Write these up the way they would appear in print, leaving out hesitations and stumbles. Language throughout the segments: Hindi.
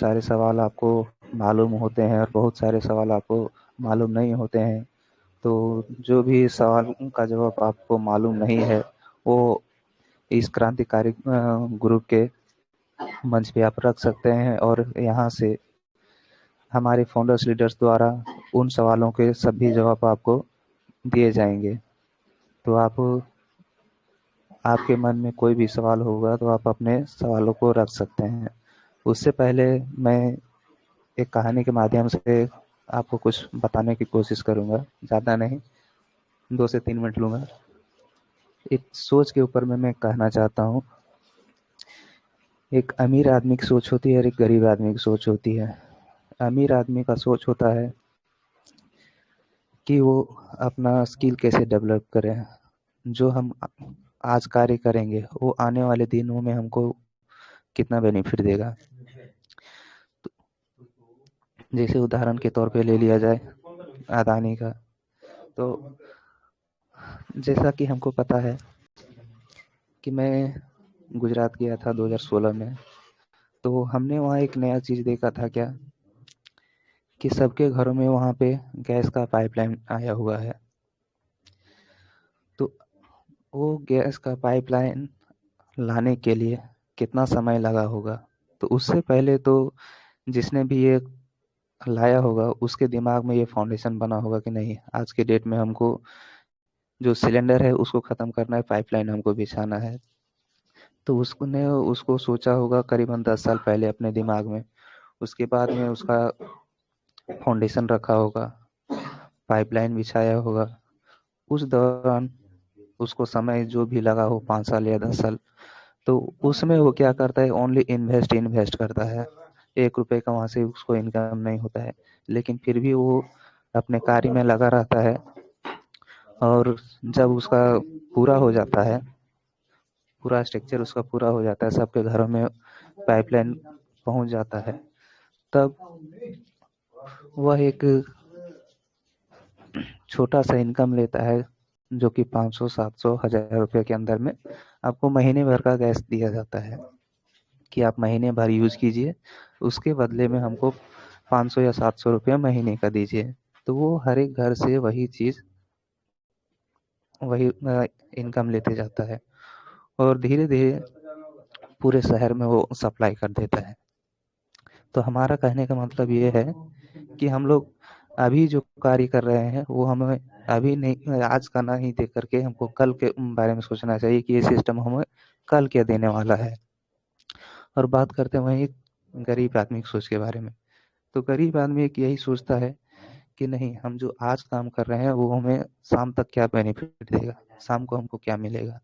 सारे सवाल आपको मालूम होते हैं और बहुत सारे सवाल आपको मालूम नहीं होते हैं। तो जो भी सवाल का जवाब आपको मालूम नहीं है, वो इस क्रांतिकारी ग्रुप के मंच पे आप रख सकते हैं और यहाँ से हमारे फाउंडर्स लीडर्स द्वारा उन सवालों के सभी जवाब आपको दिए जाएंगे। तो आपके मन में कोई भी सवाल होगा तो आप अपने सवालों को रख सकते हैं। उससे पहले मैं एक कहानी के माध्यम से आपको कुछ बताने की कोशिश करूंगा, ज़्यादा नहीं, 2 से 3 मिनट लूंगा। एक सोच के ऊपर में मैं कहना चाहता हूँ। एक अमीर आदमी की सोच होती है और एक गरीब आदमी की सोच होती है। अमीर आदमी का सोच होता है कि वो अपना स्किल कैसे डेवलप करें, जो हम आज कार्य करेंगे वो आने वाले दिनों में हमको कितना बेनिफिट देगा। तो जैसे उदाहरण के तौर पे ले लिया जाए अदानी का, तो जैसा कि हमको पता है कि मैं गुजरात गया था 2016 में, तो हमने वहाँ एक नया चीज़ देखा था क्या, कि सबके घरों में वहाँ पे गैस का पाइपलाइन आया हुआ है। तो वो गैस का पाइपलाइन लाने के लिए कितना समय लगा होगा। तो उससे पहले तो जिसने भी ये लाया होगा उसके दिमाग में ये फाउंडेशन बना होगा कि नहीं, आज के डेट में हमको जो सिलेंडर है उसको ख़त्म करना है, पाइपलाइन हमको बिछाना है। तो उसने उसको सोचा होगा करीबन 10 साल पहले अपने दिमाग में। उसके बाद में उसका फाउंडेशन रखा होगा, पाइपलाइन बिछाया होगा। उस दौरान उसको समय जो भी लगा हो, 5 साल या 10 साल, तो उसमें वो क्या करता है, ओनली इन्वेस्ट करता है। 1 रुपए का वहां से उसको इनकम नहीं होता है, लेकिन फिर भी वो अपने कार्य में लगा रहता है। और जब उसका पूरा हो जाता है, पूरा स्ट्रक्चर उसका पूरा हो जाता है, सबके घरों में पाइपलाइन पहुंच जाता है, तब वह एक छोटा सा इनकम लेता है, जो कि 500, 700, 1000 रुपये के अंदर में आपको महीने भर का गैस दिया जाता है कि आप महीने भर यूज कीजिए, उसके बदले में हमको 500 या 700 रुपये महीने का दीजिए। तो वो हर एक घर से वही चीज, वही इनकम लेते जाता है और धीरे धीरे पूरे शहर में वो सप्लाई कर देता है। तो हमारा कहने का मतलब ये है कि हम लोग अभी जो कार्य कर रहे हैं वो हमें अभी नहीं, आज का नहीं देख करके हमको कल के बारे में सोचना चाहिए कि ये सिस्टम हमें कल क्या देने वाला है। और बात करते हैं वहीं गरीब आदमी की सोच के बारे में। तो गरीब आदमी एक यही सोचता है कि नहीं, हम जो आज काम कर रहे हैं वो हमें शाम तक क्या बेनिफिट देगा, शाम को हमको क्या मिलेगा।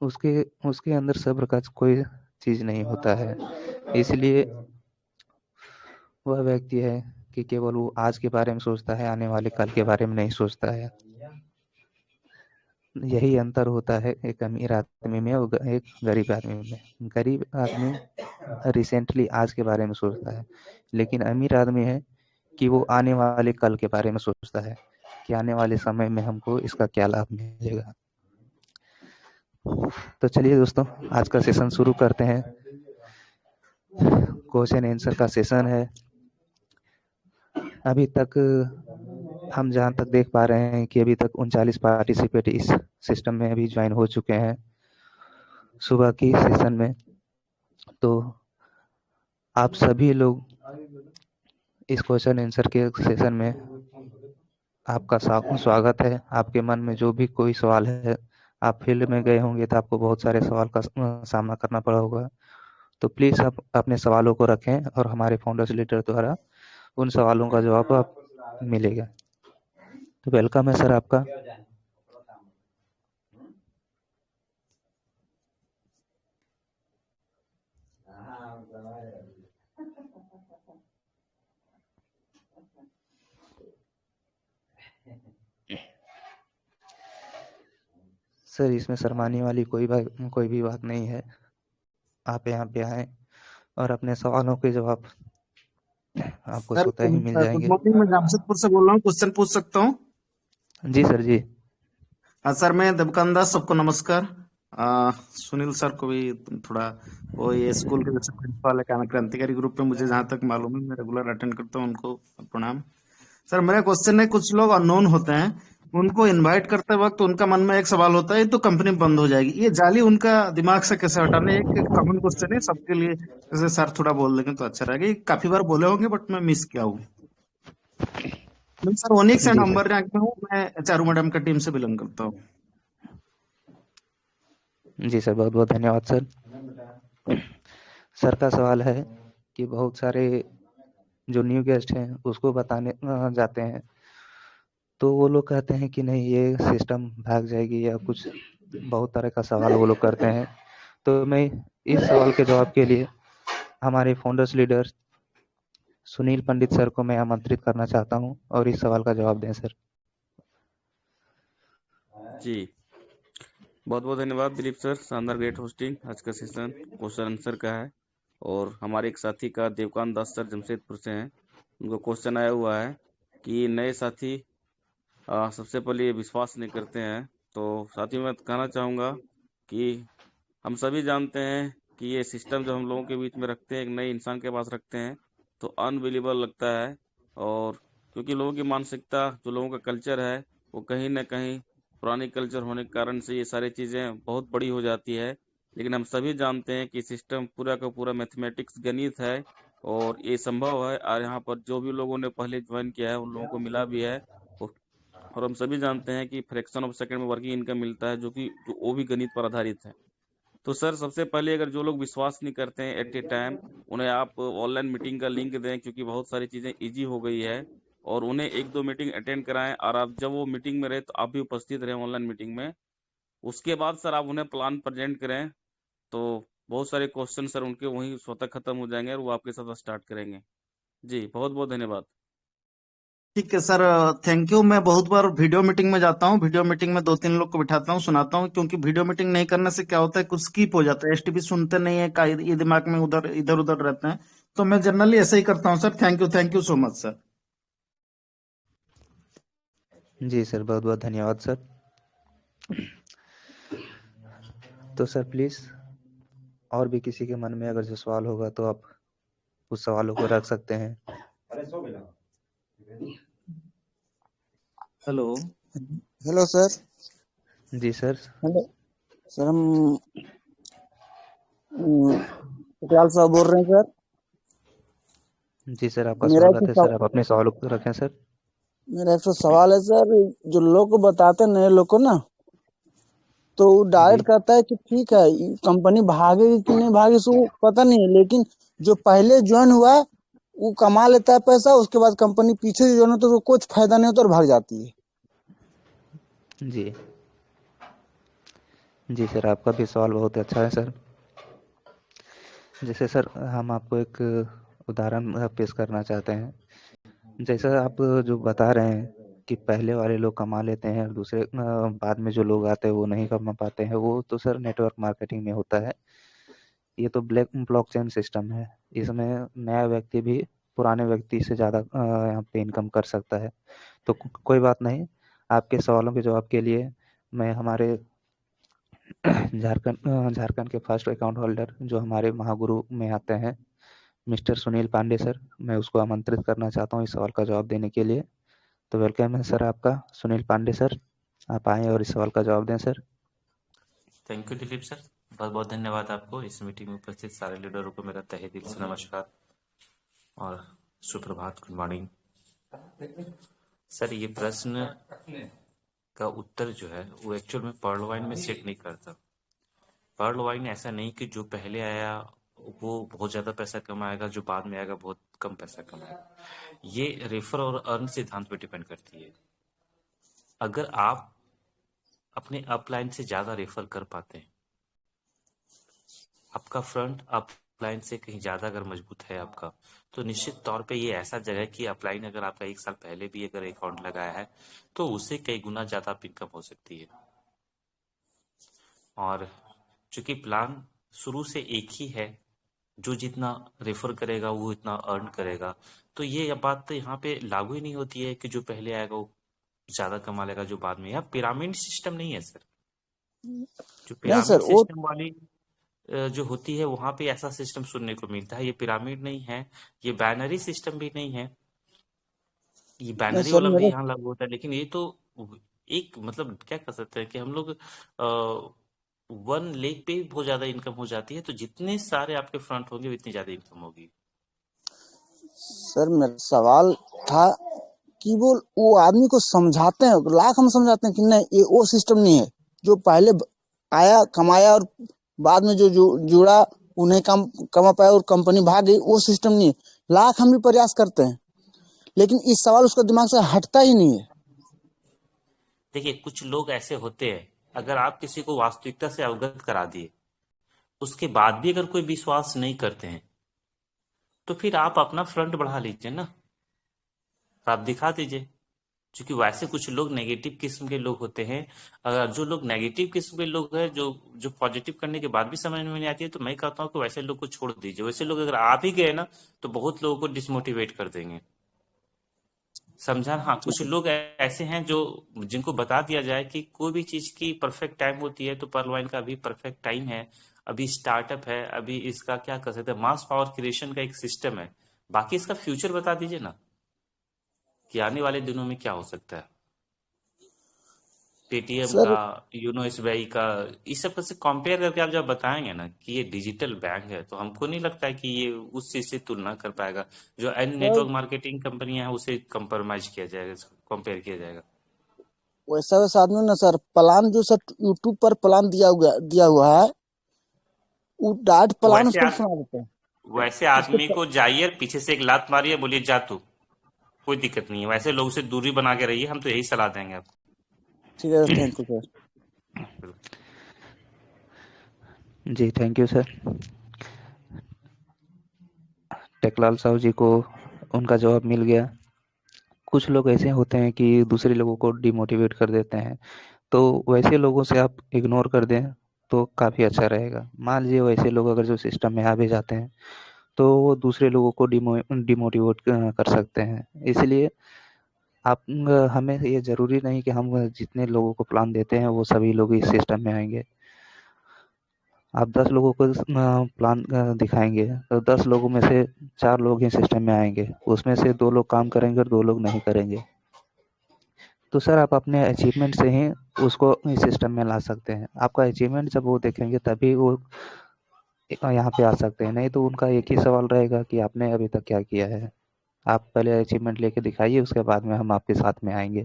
उसके उसके अंदर सब्र का कोई चीज नहीं होता है। इसलिए वह व्यक्ति है कि केवल वो आज के बारे में सोचता है, आने वाले कल के बारे में नहीं सोचता है। यही अंतर होता है एक अमीर आदमी में और एक गरीब आदमी में। गरीब आदमी रिसेंटली आज के बारे में सोचता है, लेकिन अमीर आदमी है कि वो आने वाले कल के बारे में सोचता है कि आने वाले समय में हमको इसका क्या लाभ मिलेगा। तो चलिए दोस्तों, आज का सेशन शुरू करते हैं। क्वेश्चन आंसर का सेशन है। अभी तक हम जहाँ तक देख पा रहे हैं कि अभी तक 39 पार्टिसिपेट इस सिस्टम में अभी ज्वाइन हो चुके हैं सुबह की सेशन में। तो आप सभी लोग इस क्वेश्चन आंसर के सेशन में आपका स्वागत है। आपके मन में जो भी कोई सवाल है, आप फील्ड में गए होंगे तो आपको बहुत सारे सवाल का सामना करना पड़ा होगा। तो प्लीज आप अपने सवालों को रखें और हमारे फाउंडर्स लीडर द्वारा उन सवालों का जवाब आप मिलेगा। तो वेलकम है सर आपका। सर, इसमें शर्माने वाली कोई भी बात नहीं है। आप यहाँ पे आए और अपने सवालों के जवाब आपको सर, स्वतः ही मिल गुड जाएंगे। मॉर्निंग। मैं जमशेदपुर से बोल रहा हूँ, क्वेश्चन पूछ सकता हूँ? जी सर जी। हाँ सर, मैं देवकान दास, सबको नमस्कार। सुनील सर को भी थोड़ा, वो ये स्कूल के जैसे प्रिंसिपल है क्रांतिकारी ग्रुप में, मुझे जहाँ तक मालूम है, मैं रेगुलर अटेंड करता हूँ, उनको प्रणाम। सर मेरा क्वेश्चन है, कुछ लोग अननोन होते हैं, उनको इनवाइट करते वक्त उनका मन में एक सवाल होता है, ये तो कंपनी बंद हो जाएगी, ये जाली उनका दिमाग से कैसे हटाना, एक कॉमन क्वेश्चन है सबके लिए, जैसे सर थोड़ा बोल देंगे तो अच्छा रहेगा। ये काफी बार बोले होंगे बट मैं मिस किया हूँ। मैं सर ओनिक्स एंड जी सर। अंबर रैंक में हूँ, मैं चारू मैडम का टीम से बिलोंग करता हूँ। जी सर, बहुत बहुत धन्यवाद सर। सर का सवाल है कि बहुत सारे जो न्यू गेस्ट हैं उसको बताने जाते हैं, तो वो लोग कहते हैं कि नहीं ये सिस्टम भाग जाएगी या कुछ बहुत तरह का सवाल वो लोग करते हैं। तो मैं इस सवाल के जवाब के लिए हमारे founders leader Sunil Pandit sir को मैं आमंत्रित करना चाहता हूं और इस सवाल का जवाब दें सर। जी, बहुत बहुत धन्यवाद दिलीप सर, शानदार ग्रेट होस्टिंग। आज का सेशन क्वेश्चन आंसर का है और हमारे एक साथी का देवकांत दास सर जमशेदपुर से हैं। उनको क्वेश्चन आया हुआ है कि नए साथी सबसे पहले ये विश्वास नहीं करते हैं। तो साथी मैं कहना चाहूँगा कि हम सभी जानते हैं कि ये सिस्टम जो हम लोगों के बीच में रखते हैं, एक नए इंसान के पास रखते हैं, तो अनबिलीवेबल लगता है। और क्योंकि लोगों की मानसिकता, जो लोगों का कल्चर है, वो कहीं ना कहीं पुरानी कल्चर होने के कारण से ये सारी चीज़ें बहुत बड़ी हो जाती है। लेकिन हम सभी जानते हैं कि सिस्टम पूरा का पूरा मैथमेटिक्स गणित है और ये संभव है। और यहाँ पर जो भी लोगों ने पहले ज्वाइन किया है उन लोगों को मिला भी है। और और हम सभी जानते हैं कि फ्रैक्शन ऑफ सेकंड में वर्किंग इनकम मिलता है, जो वो भी गणित पर आधारित है। तो सर सबसे पहले अगर जो लोग विश्वास नहीं करते हैं एट ए टाइम, उन्हें आप ऑनलाइन मीटिंग का लिंक दें, क्योंकि बहुत सारी चीज़ें इजी हो गई है। और उन्हें एक दो मीटिंग अटेंड कराएं और आप जब वो मीटिंग में रहे तो आप भी उपस्थित रहें ऑनलाइन मीटिंग में। उसके बाद सर आप उन्हें प्लान प्रेजेंट करें, तो बहुत सारे क्वेश्चन सर उनके वहीं स्वतः खत्म हो जाएंगे और वो आपके साथ स्टार्ट करेंगे। जी बहुत बहुत धन्यवाद। ठीक है सर, थैंक यू। मैं बहुत बार वीडियो मीटिंग में जाता हूँ, वीडियो मीटिंग में दो तीन लोग को बिठाता हूँ, सुनाता हूँ, क्योंकि वीडियो मीटिंग नहीं करने से क्या होता है, कुछ स्किप हो जाता है, एसटीपी सुनते नहीं है, ये दिमाग में उधर इधर उधर रहते हैं। तो मैं जनरली ऐसे ही करता हूँ sir. Thank you so much sir. जी सर, बहुत बहुत धन्यवाद सर। तो सर प्लीज और भी किसी के मन में अगर जो सवाल होगा तो आप उस सवालों को रख सकते हैं। हेलो। Hello sir. जी सर। हेलो सर, हम पटियाल साहब बोल रहे हैं सर। जी सर, आपका मेरा एक स्वागत ठो है सव- सर, आप अपने सवालों को रखें सर। मेरा एक ठो सवाल है सर। जो लोग को बताते हैं नए लोग को ना, तो जी डायरेक्ट कहता है कि ठीक है, कंपनी भागेगी कि नहीं भागेगी सो पता नहीं है, लेकिन जो पहले ज्वाइन हुआ है वो कमा लेता है पैसा, उसके बाद कंपनी पीछे से ज्वाइन होता है तो कुछ फायदा नहीं होता और भाग जाती है। जी। जी सर, आपका भी सवाल बहुत अच्छा है सर। जैसे सर हम आपको एक उदाहरण पेश करना चाहते हैं। जैसा आप जो बता रहे हैं कि पहले वाले लोग कमा लेते हैं और दूसरे बाद में जो लोग आते हैं वो नहीं कमा पाते हैं, वो तो सर नेटवर्क मार्केटिंग में होता है। ये तो ब्लॉकचेन सिस्टम है। इसमें नया व्यक्ति भी पुराने व्यक्ति से ज़्यादा यहाँ पे इनकम कर सकता है। तो कोई बात नहीं। आपके सवालों के जवाब के लिए मैं हमारे झारखंड के फर्स्ट अकाउंट होल्डर जो हमारे महागुरु में आते हैं, मिस्टर सुनील पांडे सर, मैं उसको आमंत्रित करना चाहता हूँ इस सवाल का जवाब देने के लिए। तो वेलकम है सर आपका, सुनील पांडे सर। आप आएँ और इस सवाल का जवाब दें sir. Thank you Dilip sir, बहुत बहुत धन्यवाद आपको। इस मीटिंग में उपस्थित सारे लीडरों को मेरा तहे दिल से नमस्कार और सुप्रभात, गुड मॉर्निंग। सर ये प्रश्न का उत्तर जो है वो एक्चुअल में पर्ल वाइन में सेट नहीं करता। पर्ल वाइन ऐसा नहीं कि जो पहले आया वो बहुत ज्यादा पैसा कमाएगा, जो बाद में आएगा बहुत कम पैसा कमाएगा। ये रेफर और अर्न सिद्धांत पे डिपेंड करती है। अगर आप अपने अपलाइन से ज्यादा रेफर कर पाते हैं, आपका फ्रंट अपलाइन से कहीं ज्यादा अगर मजबूत है आपका, तो निश्चित तौर पे ये ऐसा जगह है कि अपलाइन अगर आपका एक साल पहले भी अगर अकाउंट लगाया है तो उससे कई गुना ज्यादा आप इनकम हो सकती है। और चूंकि प्लान शुरू से एक ही है, जो जितना रेफर करेगा वो इतना अर्न करेगा, तो ये बात तो यहाँ पे लागू ही नहीं होती है कि जो पहले आएगा वो ज्यादा कमा लेगा जो बाद में। यहाँ पिरामिड सिस्टम नहीं है सर। जो नहीं पिरामिड सर, वो सिस्टम वाली जो होती है वहां पे ऐसा सिस्टम सुनने को मिलता है। ये पिरामिड नहीं है, ये बाइनरी सिस्टम भी नहीं है। ये नहीं बाइनरी सर वाला भी मेरे यहाँ लागू होता है, लेकिन ये तो एक मतलब क्या कर सकते हैं कि हम लोग वन लेग पे भी बहुत ज्यादा इनकम हो जाती है, तो जितने सारे आपके फ्रंट होंगे उतनी ज्यादा इनकम होगी। सर मेरा सवाल था कि वो आदमी को समझाते हैं, लाख हम समझाते हैं कि नहीं ये वो सिस्टम नहीं है जो पहले आया कमाया और बाद में जो जुड़ा उन्हें कम कमा पाया और कंपनी भाग गई, वो सिस्टम नहीं है। लाख हम भी प्रयास करते हैं, लेकिन इस सवाल उसका दिमाग से हटता ही नहीं है। देखिए, कुछ लोग ऐसे होते हैं, अगर आप किसी को वास्तविकता से अवगत करा दिए, उसके बाद भी अगर कोई विश्वास नहीं करते हैं, तो फिर आप अपना फ्रंट बढ़ा लीजिए ना, आप दिखा दीजिए। क्योंकि वैसे कुछ लोग नेगेटिव किस्म के लोग होते हैं। अगर जो लोग नेगेटिव किस्म के लोग हैं, जो जो पॉजिटिव करने के बाद भी समझ में नहीं आती है, तो मैं कहता हूँ कि वैसे लोग को छोड़ दीजिए। वैसे लोग अगर आ भी गए ना, तो बहुत लोगों को डिसमोटिवेट कर देंगे। समझा? हाँ, कुछ लोग ऐसे हैं जो जिनको बता दिया जाए कि कोई भी चीज की परफेक्ट टाइम होती है, तो पर्ल वाइन का अभी परफेक्ट टाइम है, अभी स्टार्टअप है, अभी इसका क्या कर सकते हैं, मास पावर क्रिएशन का एक सिस्टम है। बाकी इसका फ्यूचर बता दीजिए ना, कि आने वाले दिनों में क्या हो सकता है। पेटीएम का, सर यूनो एसबीआई का, इस सब से कंपेयर करके आप जब बताएंगे ना कि ये डिजिटल बैंक है, तो हमको नहीं लगता है कि ये उस चीज से तुलना कर पाएगा जो अन्य सर नेटवर्क मार्केटिंग कंपनियां हैं, उसे कंप्रोमाइज किया जाएगा, कंपेयर किया जाएगा। वैसा वैसा आदमी ना सर, प्लान जो सर यूट्यूब पर प्लान दिया हुआ है, वो डायरेक्ट तो प्लान उसको सुना देते हैं। वैसे उसको आदमी को जाइए, पीछे से एक लात मारिए, बोलिए जा तू, कोई दिक्कत नहीं है। वैसे लोगों से दूरी बना के रहिए, हम तो यही सलाह देंगे आपको। ठीक है, थैंक यू सर। जी, thank you sir. Teklal Sahu ji को उनका जवाब मिल गया। कुछ लोग ऐसे होते हैं कि दूसरे लोगों को डिमोटिवेट कर देते हैं, तो वैसे लोगों से आप इग्नोर कर दें तो काफ़ी अच्छा रहेगा। मान लीजिए वैसे लोग अगर जो सिस्टम में आ भी जाते हैं, तो वो दूसरे लोगों को डिमोटिवेट कर सकते हैं। इसलिए आप हमें ये ज़रूरी नहीं कि हम जितने लोगों को प्लान देते हैं वो सभी लोग इस सिस्टम में आएंगे। आप 10 लोगों को प्लान दिखाएंगे, तो 10 लोगों में से 4 लोग ही सिस्टम में आएंगे, उसमें से 2 लोग काम करेंगे और 2 लोग नहीं करेंगे। तो सर आप अपने अचीवमेंट से ही उसको इस सिस्टम में ला सकते हैं। आपका अचीवमेंट जब वो देखेंगे तभी वो यहाँ पे आ सकते हैं, नहीं तो उनका एक ही सवाल रहेगा कि आपने अभी तक क्या किया है। आप पहले अचीवमेंट लेके दिखाइए, उसके बाद में हम आपके साथ में आएंगे।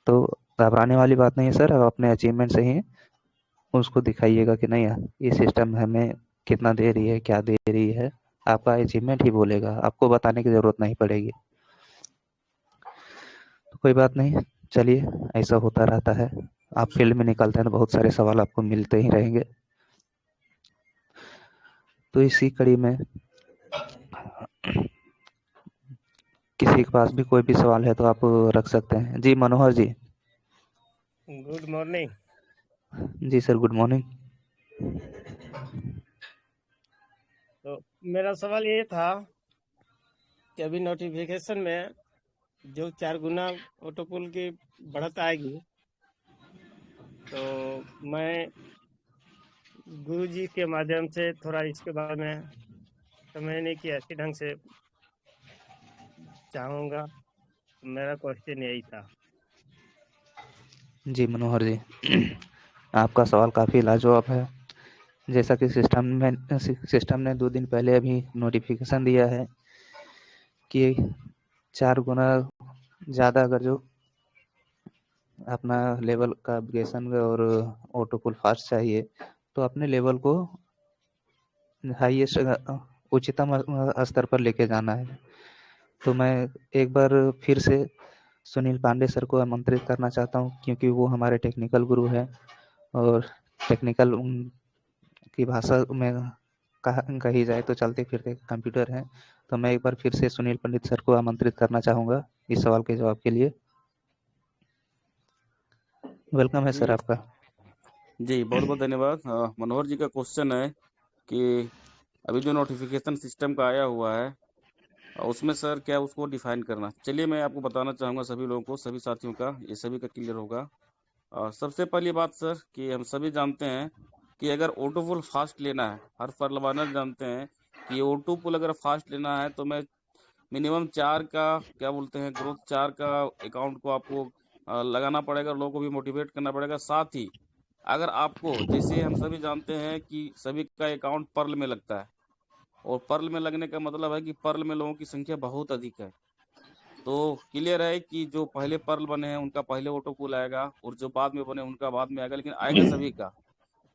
तो घबराने वाली बात नहीं है सर, आप अपने अचीवमेंट से ही उसको दिखाइएगा कि नहीं ये सिस्टम हमें कितना दे रही है, क्या दे रही है। आपका अचीवमेंट ही बोलेगा, आपको बताने की ज़रूरत नहीं पड़ेगी। तो कोई बात नहीं, चलिए, ऐसा होता रहता है। आप फील्ड में निकलते हैं तो बहुत सारे सवाल आपको मिलते ही रहेंगे। तो इसी कड़ी में किसी के पास भी कोई भी सवाल है तो आप रख सकते हैं। जी मनोहर जी। Good morning. जी सर, गुड मॉर्निंग। तो मेरा सवाल ये था कि अभी नोटिफिकेशन में जो 4 गुना ऑटोपुल की बढ़त आएगी, तो मैं गुरु जी के माध्यम से थोड़ा इसके बारे में समझने की अच्छी ढंग से चाहूँगा। मेरा क्वेश्चन यही था। जी मनोहर जी, आपका सवाल काफ़ी लाजवाब है। जैसा कि सिस्टम ने 2 दिन पहले अभी नोटिफिकेशन दिया है कि 4 गुना ज़्यादा अगर जो अपना लेवल का एप्लीकेशन और ऑटो पुल फास्ट चाहिए, तो अपने लेवल को हाईएस्ट उच्चतम स्तर पर लेके जाना है। तो मैं एक बार फिर से सुनील पांडे सर को आमंत्रित करना चाहता हूँ, क्योंकि वो हमारे टेक्निकल गुरु हैं और टेक्निकल की भाषा में कही जाए तो चलते फिरते कंप्यूटर हैं। तो मैं एक बार फिर से सुनील पंडित सर को आमंत्रित करना चाहूँगा इस सवाल के जवाब के लिए। वेलकम है जी सर आपका। जी, बहुत बहुत धन्यवाद। मनोहर जी का क्वेश्चन है कि अभी जो नोटिफिकेशन सिस्टम का आया हुआ है, उसमें सर क्या उसको डिफाइन करना। चलिए मैं आपको बताना चाहूँगा, सभी लोगों को, सभी साथियों का, ये सभी का क्लियर होगा। सबसे पहली बात सर कि हम सभी जानते हैं कि अगर ऑटो पुल फास्ट लेना है, हर परलवानर जानते हैं कि ऑटो पुल अगर फास्ट लेना है तो मैं मिनिमम 4 का क्या बोलते हैं ग्रोथ 4 का अकाउंट को आपको लगाना पड़ेगा, लोगों को भी मोटिवेट करना पड़ेगा। साथ ही अगर आपको, जैसे हम सभी जानते हैं कि सभी का अकाउंट पर्ल में लगता है, और पर्ल में लगने का मतलब है कि पर्ल में लोगों की संख्या बहुत अधिक है। तो क्लियर है कि जो पहले पर्ल बने हैं उनका पहले ऑटो पुल आएगा, और जो बाद में बने उनका बाद में आएगा, लेकिन आएगा सभी का।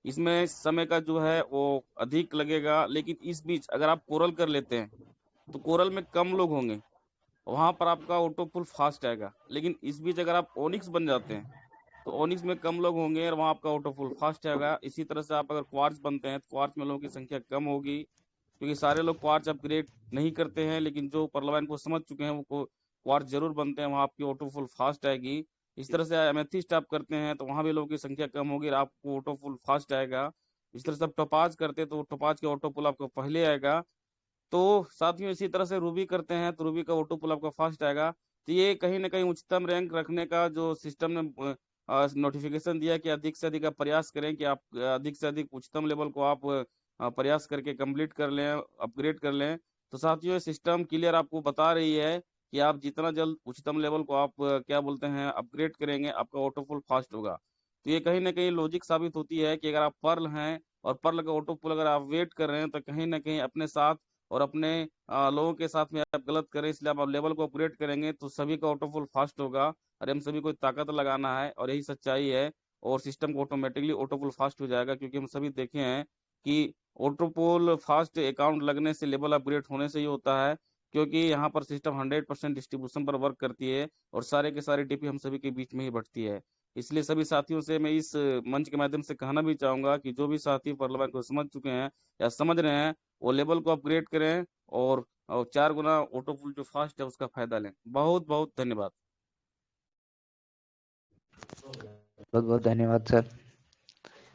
इसमें समय का जो है वो अधिक लगेगा, लेकिन इस बीच अगर आप कोरल कर लेते हैं तो कोरल में कम लोग होंगे, वहां पर आपका ऑटो पुल फास्ट आएगा। लेकिन इस बीच अगर आप ओनिक्स बन जाते हैं तो ओनिक्स में कम लोग होंगे और वहां आपका ऑटो पुल फास्ट आएगा। इसी तरह से आप अगर क्वार्ट्ज बनते हैं तो क्वार्ट्ज में लोगों की संख्या कम होगी, क्योंकि सारे लोग क्वार्ट्ज अपग्रेड नहीं करते हैं, लेकिन जो परलवान को समझ चुके हैं वो क्वार्ट्ज जरूर बनते हैं, वहां आपकी ऑटो फुल फास्ट आएगी। इस तरह से एमेथिस्ट आप करते हैं तो वहां भी लोगों की संख्या कम होगी और आपको ऑटो फुल फास्ट आएगा। इस तरह से आप टोपाज करते हैं तो टोपाज के ऑटो पुल आपको पहले आएगा। तो साथियों इसी तरह से रूबी करते हैं तो रूबी का ऑटो पुल आपका फास्ट आएगा। तो ये कहीं ना कहीं उच्चतम रैंक रखने का जो सिस्टम ने नोटिफिकेशन दिया कि अधिक से अधिक आप प्रयास करें कि आप अधिक से अधिक उच्चतम लेवल को आप प्रयास करके कंप्लीट कर लें, अपग्रेड कर लें। तो साथियों ये सिस्टम क्लियर आपको बता रही है कि आप जितना जल्द उच्चतम लेवल को आप क्या बोलते हैं अपग्रेड करेंगे, आपका ऑटो पुल फास्ट होगा। तो ये कहीं ना कहीं लॉजिक साबित होती है कि अगर आप पर्ल हैं और पर्ल का ऑटो पुल अगर आप वेट कर रहे हैं तो कहीं ना कहीं अपने साथ और अपने लोगों के साथ में आप गलत करें, इसलिए आप लेवल को अपग्रेड करेंगे तो सभी का ऑटो फुल फास्ट होगा। और हम सभी को ताकत लगाना है और यही सच्चाई है, और सिस्टम को ऑटोमेटिकली ऑटो फुल फास्ट हो जाएगा, क्योंकि हम सभी देखे हैं कि ऑटो पुल फास्ट अकाउंट लगने से, लेवल अपग्रेड होने से ही होता है, क्योंकि यहाँ पर सिस्टम 100% डिस्ट्रीब्यूशन पर वर्क करती है और सारे के सारे डीपी हम सभी के बीच में ही बढ़ती है। इसलिए सभी साथियों से मैं इस मंच के माध्यम से कहना भी चाहूंगा कि जो भी साथी परलवान को समझ चुके हैं या समझ रहे हैं वो लेवल को अपग्रेड करें और 4 गुना ऑटो पुल जो फास्ट है उसका फायदा लें। बहुत बहुत धन्यवाद। बहुत बहुत धन्यवाद सर।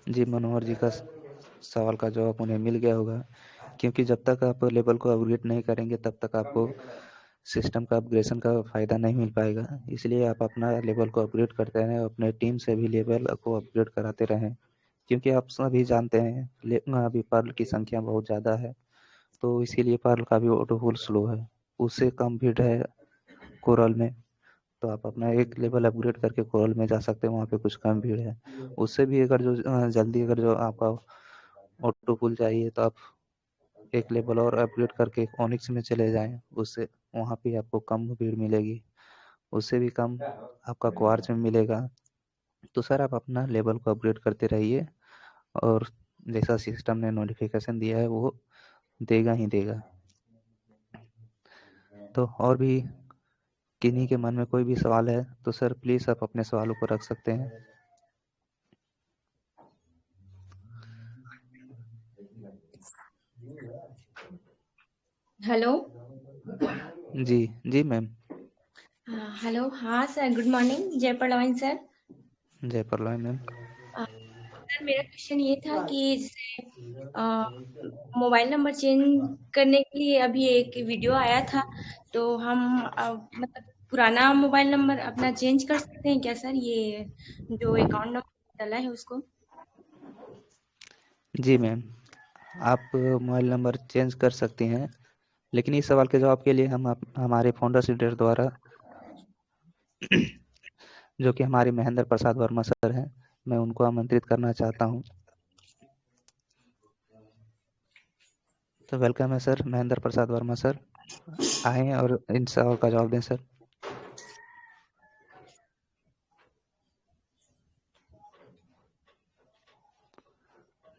जी, मनोहर जी का सवाल का जवाब उन्हें मिल गया होगा, क्योंकि जब तक आप लेवल को अपग्रेड नहीं करेंगे तब तक आपको सिस्टम का अपग्रेडेशन का फ़ायदा नहीं मिल पाएगा। इसलिए आप अपना लेवल को अपग्रेड करते रहें, अपने टीम से भी लेवल को अपग्रेड कराते रहें, क्योंकि आप सभी जानते हैं अभी पर्ल की संख्या बहुत ज़्यादा है, तो इसीलिए पर्ल का भी ऑटो पुल स्लो है। उससे कम भीड़ है कोरल में, तो आप अपना एक लेवल अपग्रेड करके कोरल में जा सकते हैं, वहाँ पे कुछ कम भीड़ है। उससे भी अगर जो जल्दी अगर जो आपका ऑटो पुल चाहिए तो आप एक लेवल और अपग्रेड करके ओनिक्स में चले जाएं, उससे वहाँ पे आपको कम भीड़ मिलेगी, उससे भी कम आपका क्वार्ट्ज में मिलेगा। तो सर आप अपना लेवल को अपग्रेड करते रहिए, और जैसा सिस्टम ने नोटिफिकेशन दिया है वो देगा ही देगा। तो और भी किन्हीं के मन में कोई भी सवाल है तो सर प्लीज़ आप अपने सवालों को रख सकते हैं। हेलो। जी जी मैम। हेलो, हाँ सर, गुड मॉर्निंग, जय परलवान सर। जय परलवान मैम। सर मेरा क्वेश्चन ये था कि जैसे मोबाइल नंबर चेंज करने के लिए अभी एक वीडियो आया था, तो हम मतलब पुराना मोबाइल नंबर अपना चेंज कर सकते हैं क्या सर, ये जो अकाउंट नंबर डाला है उसको? जी मैम, आप मोबाइल नंबर चेंज कर सकती हैं, लेकिन इस सवाल के जवाब के लिए हम हमारे फाउंडर लीडर द्वारा जो कि हमारे महेंद्र प्रसाद वर्मा सर हैं, मैं उनको आमंत्रित करना चाहता हूं। तो वेलकम है सर, महेंद्र प्रसाद वर्मा सर, आए और इन सवाल का जवाब दें सर।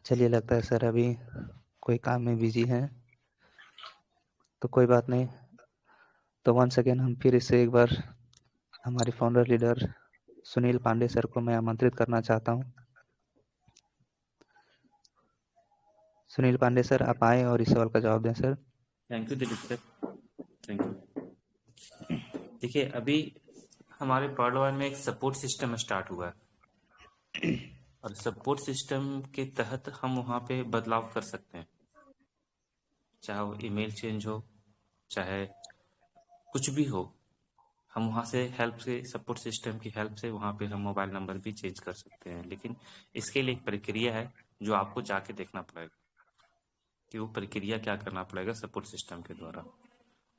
चलिए, लगता है सर अभी कोई काम में बिजी हैं, तो कोई बात नहीं। तो वंस अगेन हम फिर इससे एक बार हमारे founder leader Sunil Pandey sir को मैं आमंत्रित करना चाहता हूं। सुनील पांडे सर, आप आए और इस सवाल का जवाब दें sir. Thank you Dilip sir, thank you. देखिए, अभी हमारे परलवान में एक सपोर्ट सिस्टम स्टार्ट हुआ है, और सपोर्ट सिस्टम के तहत हम वहाँ पे बदलाव कर सकते हैं, चाहे वो ईमेल चेंज हो, चाहे कुछ भी हो, हम वहाँ से हेल्प से, सपोर्ट सिस्टम की हेल्प से वहाँ पे हम मोबाइल नंबर भी चेंज कर सकते हैं। लेकिन इसके लिए एक प्रक्रिया है जो आपको जाके देखना पड़ेगा कि वो प्रक्रिया क्या करना पड़ेगा सपोर्ट सिस्टम के द्वारा।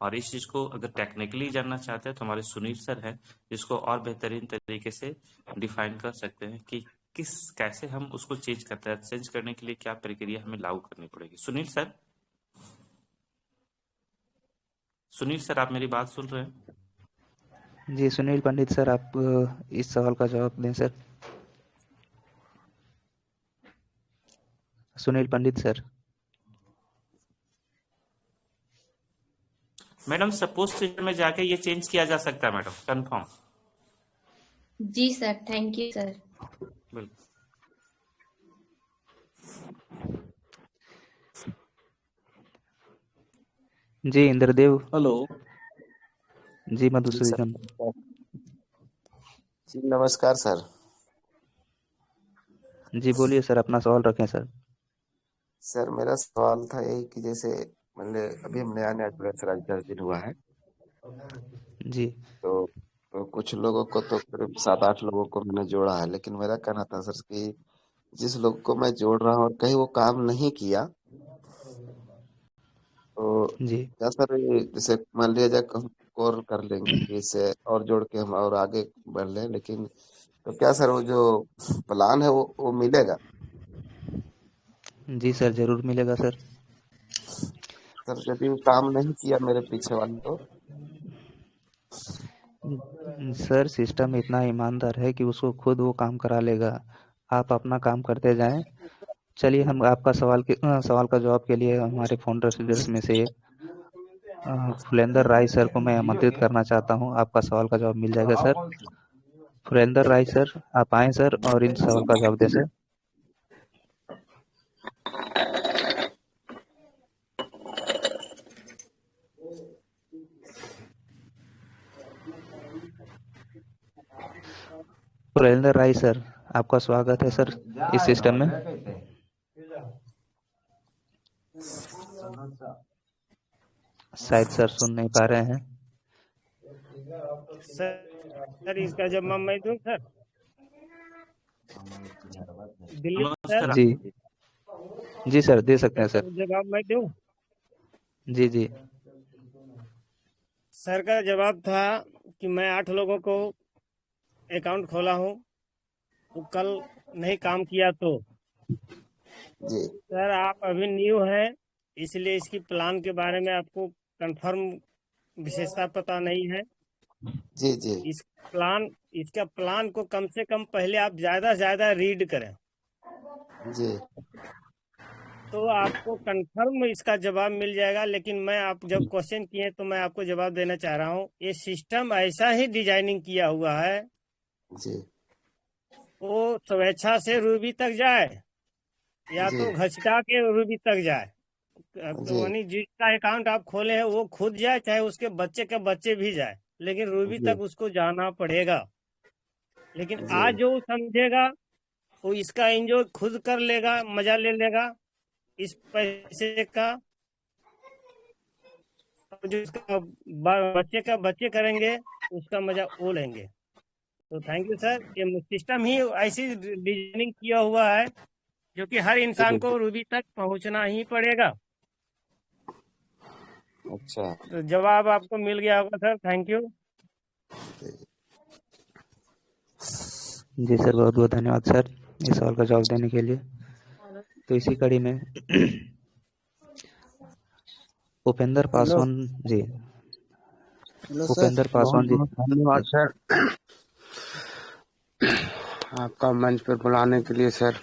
और इस चीज़ को अगर टेक्निकली जानना चाहते हैं तो हमारे सुनील सर हैं, जिसको और बेहतरीन तरीके से डिफाइन कर सकते हैं कि कैसे हम उसको चेंज करते हैं। चेंज करने के लिए क्या प्रक्रिया हमें लागू करनी पड़ेगी। सुनील सर आप मेरी बात सुन रहे हैं? जी सुनील पंडित सर, आप इस सवाल का जवाब दें sir. Sunil Pandit sir. Madam suppose system में जाके ये चेंज किया जा सकता है मैडम, कंफर्म? जी सर, थैंक यू सर। बिल्कुल। जी इंद्रदेव। हेलो। जी मधुसूदन। जी नमस्कार सर। जी बोलिए सर, अपना सवाल रखें सर। सर मेरा सवाल था यही कि जैसे अभी हम नया जुड़ा सर, आज 10 दिन हुआ है। जी। तो कुछ लोगों को तो करीब 7-8 लोगों को मैंने जोड़ा है, लेकिन मेरा कहना था सर कि जिस लोग को मैं जोड़ रहा हूँ और कहीं वो काम नहीं किया तो जी क्या सर, ये जैसे मान लिया जाए हम और कर लेंगे कि इससे और जोड़ के हम और आगे बढ़ लें, लेकिन तो क्या सर वो जो प्लान है वो मिलेगा? जी सर, जरूर मिलेगा सर। सर यदि वो काम नहीं किया मेरे पीछे वाले तो? सर सिस्टम इतना ईमानदार है कि उसको खुद वो काम करा लेगा। आप अपना काम करते जाएं। चलिए हम आपका सवाल का जवाब के लिए हमारे फाउंडर लीडर्स में से फुलेंदर राय सर को मैं आमंत्रित करना चाहता हूं। आपका सवाल का जवाब मिल जाएगा सर। फुलेंदर राय सर, आप आए सर और इन सवाल का जवाब दें सर। फुलेंदर राय सर, आपका स्वागत है सर इस सिस्टम में। शायद सर सुन नहीं पा रहे हैं। सर इसका जवाब मैं दूं सर? दिल्ली सर। जी जी सर, दे सकते हैं सर। जवाब मैं दूं? जी जी। सर का जवाब था कि मैं 8 लोगों को अकाउंट खोला हूँ, वो कल नहीं काम किया तो। जी सर आप अभी न्यू हैं, इसलिए इसकी प्लान के बारे में आपको कंफर्म विशेषता पता नहीं है। जी जी इसका प्लान को कम से कम पहले आप ज्यादा रीड करें जी तो आपको कंफर्म इसका जवाब मिल जाएगा। लेकिन मैं आप जब क्वेश्चन किए तो मैं आपको जवाब देना चाह रहा हूँ, ये सिस्टम ऐसा ही डिजाइनिंग किया हुआ है जी वो स्वेच्छा से रूबी तक जाए या जी तो घसीटा के रूबी तक जाए। जी यानी जिसका अकाउंट आप खोले हैं वो खुद जाए, चाहे उसके बच्चे के बच्चे भी जाए, लेकिन रूबी जी तक उसको जाना पड़ेगा। लेकिन जी आज जो समझेगा वो इसका एंजॉय खुद कर लेगा, मजा ले लेगा इस पैसे का। जो इसका बच्चे का बच्चे करेंगे उसका मजा वो लेंगे। तो थैंक यू सर। ये सिस्टम ही ऐसी डिजाइनिंग किया हुआ है जो कि हर इंसान को रूबी तक पहुंचना ही पड़ेगा। अच्छा तो जवाब आपको मिल गया होगा सर। Thank you. जी सर, बहुत बहुत धन्यवाद सर इस सवाल का जवाब देने के लिए। तो इसी कड़ी में उपेंद्र पासवान जी। Hello sir. उपेंद्र पासवान जी। धन्यवाद सर आपका मंच पर बुलाने के लिए। सर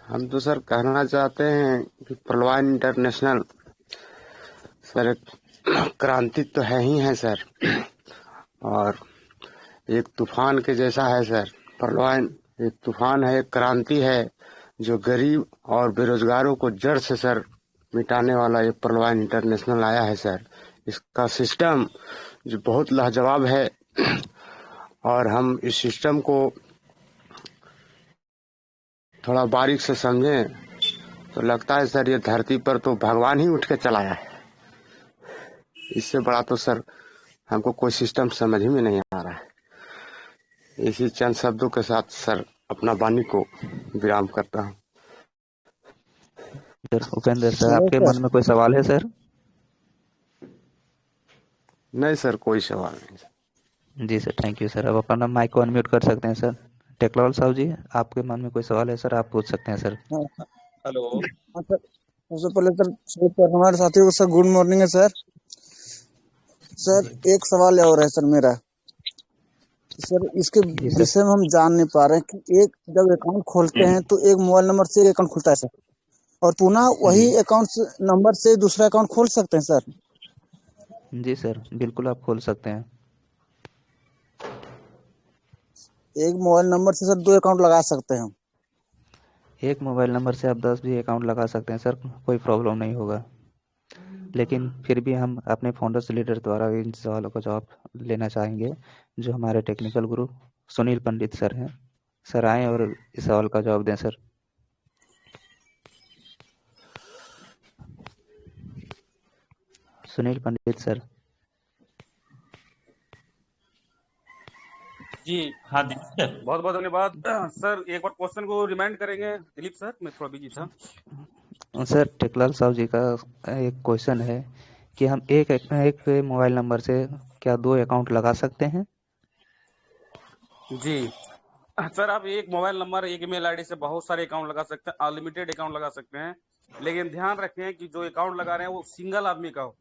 हम तो सर कहना चाहते हैं कि पलवान इंटरनेशनल सर एक क्रांति तो है ही है सर, और एक तूफान के जैसा है सर। पलवान एक तूफान है, एक क्रांति है जो गरीब और बेरोजगारों को जड़ से सर मिटाने वाला एक पलवान इंटरनेशनल आया है सर। इसका सिस्टम जो बहुत लाजवाब है, और हम इस सिस्टम को थोड़ा बारीक से समझें तो लगता है सर ये धरती पर तो भगवान ही उठ के चलाया है। इससे बड़ा तो सर हमको कोई सिस्टम समझ में नहीं आ रहा है। इसी चंद शब्दों के साथ सर अपना वाणी को विराम करता हूँ। सर उपेंद्र सर, हेलो आपके सर। मन में कोई सवाल है सर? नहीं सर, कोई सवाल नहीं। जी सर, थैंक यू सर। अब अपना माइक को अनम्यूट कर सकते हैं सर। टेकलाल साहब जी, आपके मन में कोई सवाल है सर, आप पूछ सकते हैं सर। हाँ हेलो। हाँ सर, सबसे पहले सर हमारे साथियों को सर गुड मॉर्निंग है सर। सर एक सवाल और है सर मेरा। सर इसके जी सर। विषय में हम जान नहीं पा रहे हैं कि एक जब अकाउंट खोलते हैं तो एक मोबाइल नंबर से एक अकाउंट खुलता है सर, और पुनः वही जी अकाउंट नंबर से दूसरा अकाउंट खोल सकते हैं सर? जी सर, बिल्कुल आप खोल सकते हैं। एक मोबाइल नंबर से सर 2 अकाउंट लगा सकते हैं हम? एक मोबाइल नंबर से आप 10 भी अकाउंट लगा सकते हैं सर, कोई प्रॉब्लम नहीं होगा। लेकिन फिर भी हम अपने फाउंडर्स लीडर द्वारा इन सवालों का जवाब लेना चाहेंगे, जो हमारे टेक्निकल गुरु सुनील पंडित सर हैं। सर आएँ और इस सवाल का जवाब दें सर। सुनील पंडित सर। जी हाँ दिलीप सर। बहुत बहुत धन्यवाद सर। एक बार क्वेश्चन को रिमाइंड करेंगे दिलीप सर, मैं थोड़ा बिजी था। सर टेकलाल साहब जी का एक क्वेश्चन है कि हम एक मोबाइल नंबर से क्या 2 अकाउंट लगा सकते हैं? जी सर, आप एक मोबाइल नंबर एक ईमेल आईडी से बहुत सारे अकाउंट लगा सकते हैं, अनलिमिटेड अकाउंट लगा सकते हैं। लेकिन ध्यान रखें कि जो अकाउंट लगा रहे हैं वो सिंगल आदमी का हो।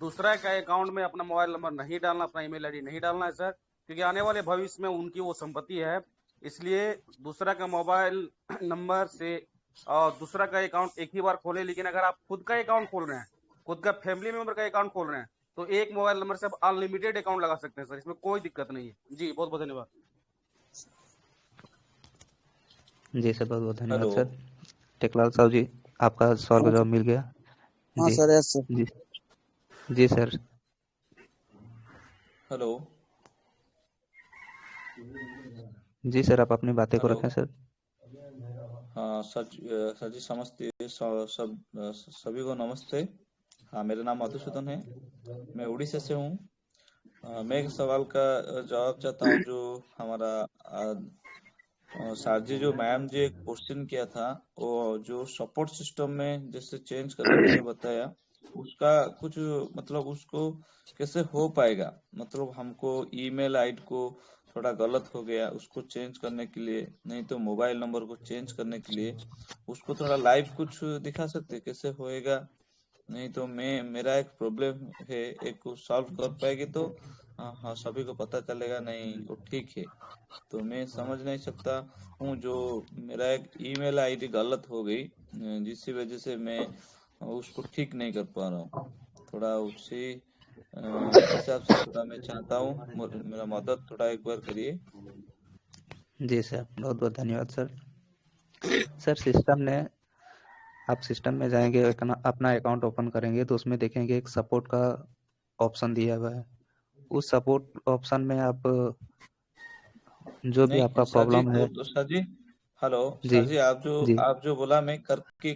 दूसरा का अकाउंट में अपना मोबाइल नंबर नहीं डालना, अपना ईमेल आईडी नहीं डालना है सर, क्योंकि आने वाले भविष्य में उनकी वो संपत्ति है। इसलिए दूसरा का मोबाइल नंबर से और दूसरा का अकाउंट एक ही बार खोले। लेकिन अगर आप खुद का अकाउंट खोल रहे हैं, खुद का फैमिली मेंबर का अकाउंट खोल रहे हैं, तो एक मोबाइल नंबर से आप अनलिमिटेड अकाउंट लगा सकते हैं सर, इसमें कोई दिक्कत नहीं है। जी बहुत बहुत धन्यवाद। जी सर, बहुत बहुत धन्यवाद हेलो। सर। टेकलाल साहब जी, आपका सवाल का जवाब मिल गया? हाँ जी सर, यस सर। जी जी सर। हेलो। जी सर, आप अपनी बातें को हेलो। रखें सर। हाँ सर जी समस्ते सभी को नमस्ते। हाँ मेरा नाम मधुसूदन है, मैं उड़ीसा से हूँ। मैं एक सवाल का जवाब चाहता हूँ। जो हमारा सर जी जो मैम जी एक क्वेश्चन किया था, वो जो सपोर्ट सिस्टम में जैसे चेंज करने के लिए बताया, उसका कुछ मतलब उसको कैसे हो पाएगा? मतलब हमको ईमेल आईडी को थोड़ा गलत हो गया, उसको चेंज करने के लिए, नहीं तो मोबाइल नंबर को चेंज करने के लिए उसको थोड़ा लाइव कुछ दिखा सकते कैसे होएगा? नहीं तो मैं मेरा एक प्रॉब्लम है, एक को सॉल्व कर पाएगी तो हाँ हाँ सभी को पता चलेगा नहीं वो ठीक है। तो मैं समझ नहीं सकता हूँ, जो मेरा एक ईमेल आईडी गलत हो गई, जिसकी वजह से मैं उसको ठीक नहीं कर पा रहा हूँ। थोड़ा उसी हिसाब से थोड़ा मैं चाहता हूँ, मेरा मदद थोड़ा एक बार करिए। जी सर, बहुत बहुत धन्यवाद सर। सर आप सिस्टम में जाएंगे, अपना अकाउंट ओपन करेंगे तो उसमें देखेंगे एक सपोर्ट का ऑप्शन दिया हुआ है। उस सपोर्ट ऑप्शन में आप जो भी आपका नहीं सर जी, प्रॉब्लम है। तो सर जी, हेलो जी सर जी, जी आप जो बोला मैं करके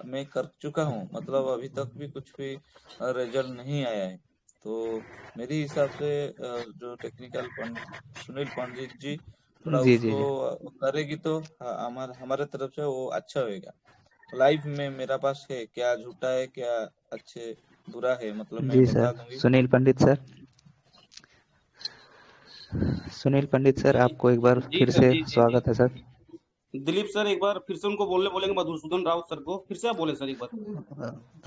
मैं कर चुका हूँ, मतलब अभी तक भी कुछ भी रिजल्ट नहीं आया है। तो मेरे हिसाब से जो टेक्निकल पंडित सुनील पंडित जी थोड़ा जी जी उसको जी करेगी तो हमारे तरफ से वो अच्छा होएगा। लाइफ में मेरा पास है, क्या झूठा है क्या अच्छे बुरा है, मतलब मैं जी बता सर। दूंगी। सुनील पंडित सर, जी आपको एक बार जी फिर सर, से जी जी जी। स्वागत है सर। दिलीप सर एक बार फिर से उनको बोलेंगे मधुसूदन राउत सर को, फिर से आप बोले सर एक बार।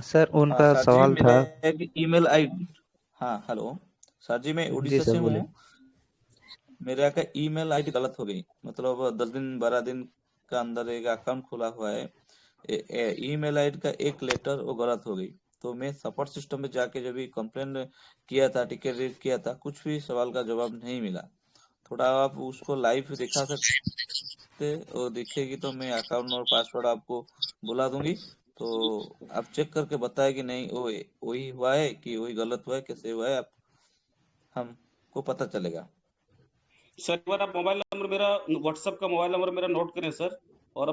सर हाँ उनका सर जी, सवाल मेरा था। एक ईमेल आईडी। हाँ हेलो सर जी, मैं जी उड़ीसा सर से बोले। हूँ। मेरा का ईमेल आईडी गलत हो गई, मतलब 10 दिन 12 दिन का अंदर एक अकाउंट खुला हुआ है। ईमेल आईडी का एक लेटर वो गलत हो गई। तो मैं सपोर्ट सिस्टम में जाके जब भी कंप्लेन किया था, टिकट रेट किया था, कुछ भी सवाल का जवाब नहीं मिला। थोड़ा आप उसको लाइव दिखा सकते, और दिखेगी तो मैं अकाउंट और पासवर्ड आपको बुला दूंगी। तो आप चेक करके बताए कि नहीं वो वही हुआ है कि वही गलत हुआ है, कैसे हुआ है, आप हमको पता चलेगा। सर एक बार आप मोबाइल नंबर मेरा, व्हाट्सएप का मोबाइल नंबर मेरा नोट करें सर, और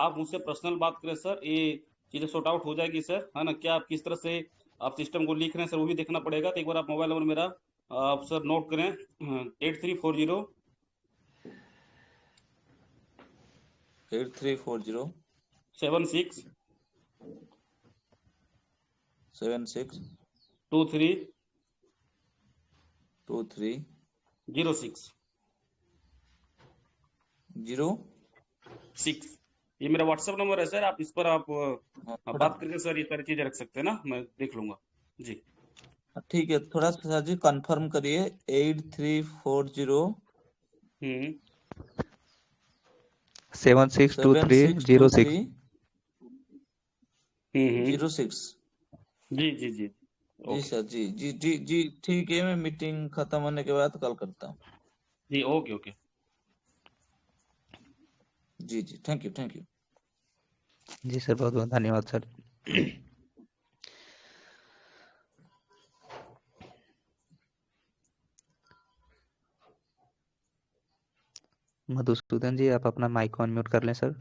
आप मुझसे पर्सनल बात करें सर, ये चीज़ें सॉर्ट आउट हो जाएगी सर, है ना? क्या आप किस तरह से आप सिस्टम को लिख रहे हैं सर, वो भी देखना पड़ेगा। तो एक बार आप मोबाइल नंबर मेरा आप सर नोट करें, 8340 8340 76 76 23 23 06 06। ये मेरा व्हाट्सएप नंबर है सर, आप इस पर आप थोड़ा बात करके सर ये सारी चीजें रख सकते हैं ना, मैं देख लूंगा जी। ठीक है, थोड़ा सा सर जी कंफर्म करिए। 8340 762306। 06। जी जी जी जी ओके सर, जी जी जी जी ठीक है, मैं मीटिंग खत्म होने के बाद कॉल करता हूँ। जी ओके ओके जी जी, थैंक यू थैंक यू। जी सर, बहुत बहुत धन्यवाद सर। मधुसूदन जी, आप अपना माइक ऑन म्यूट कर लें सर।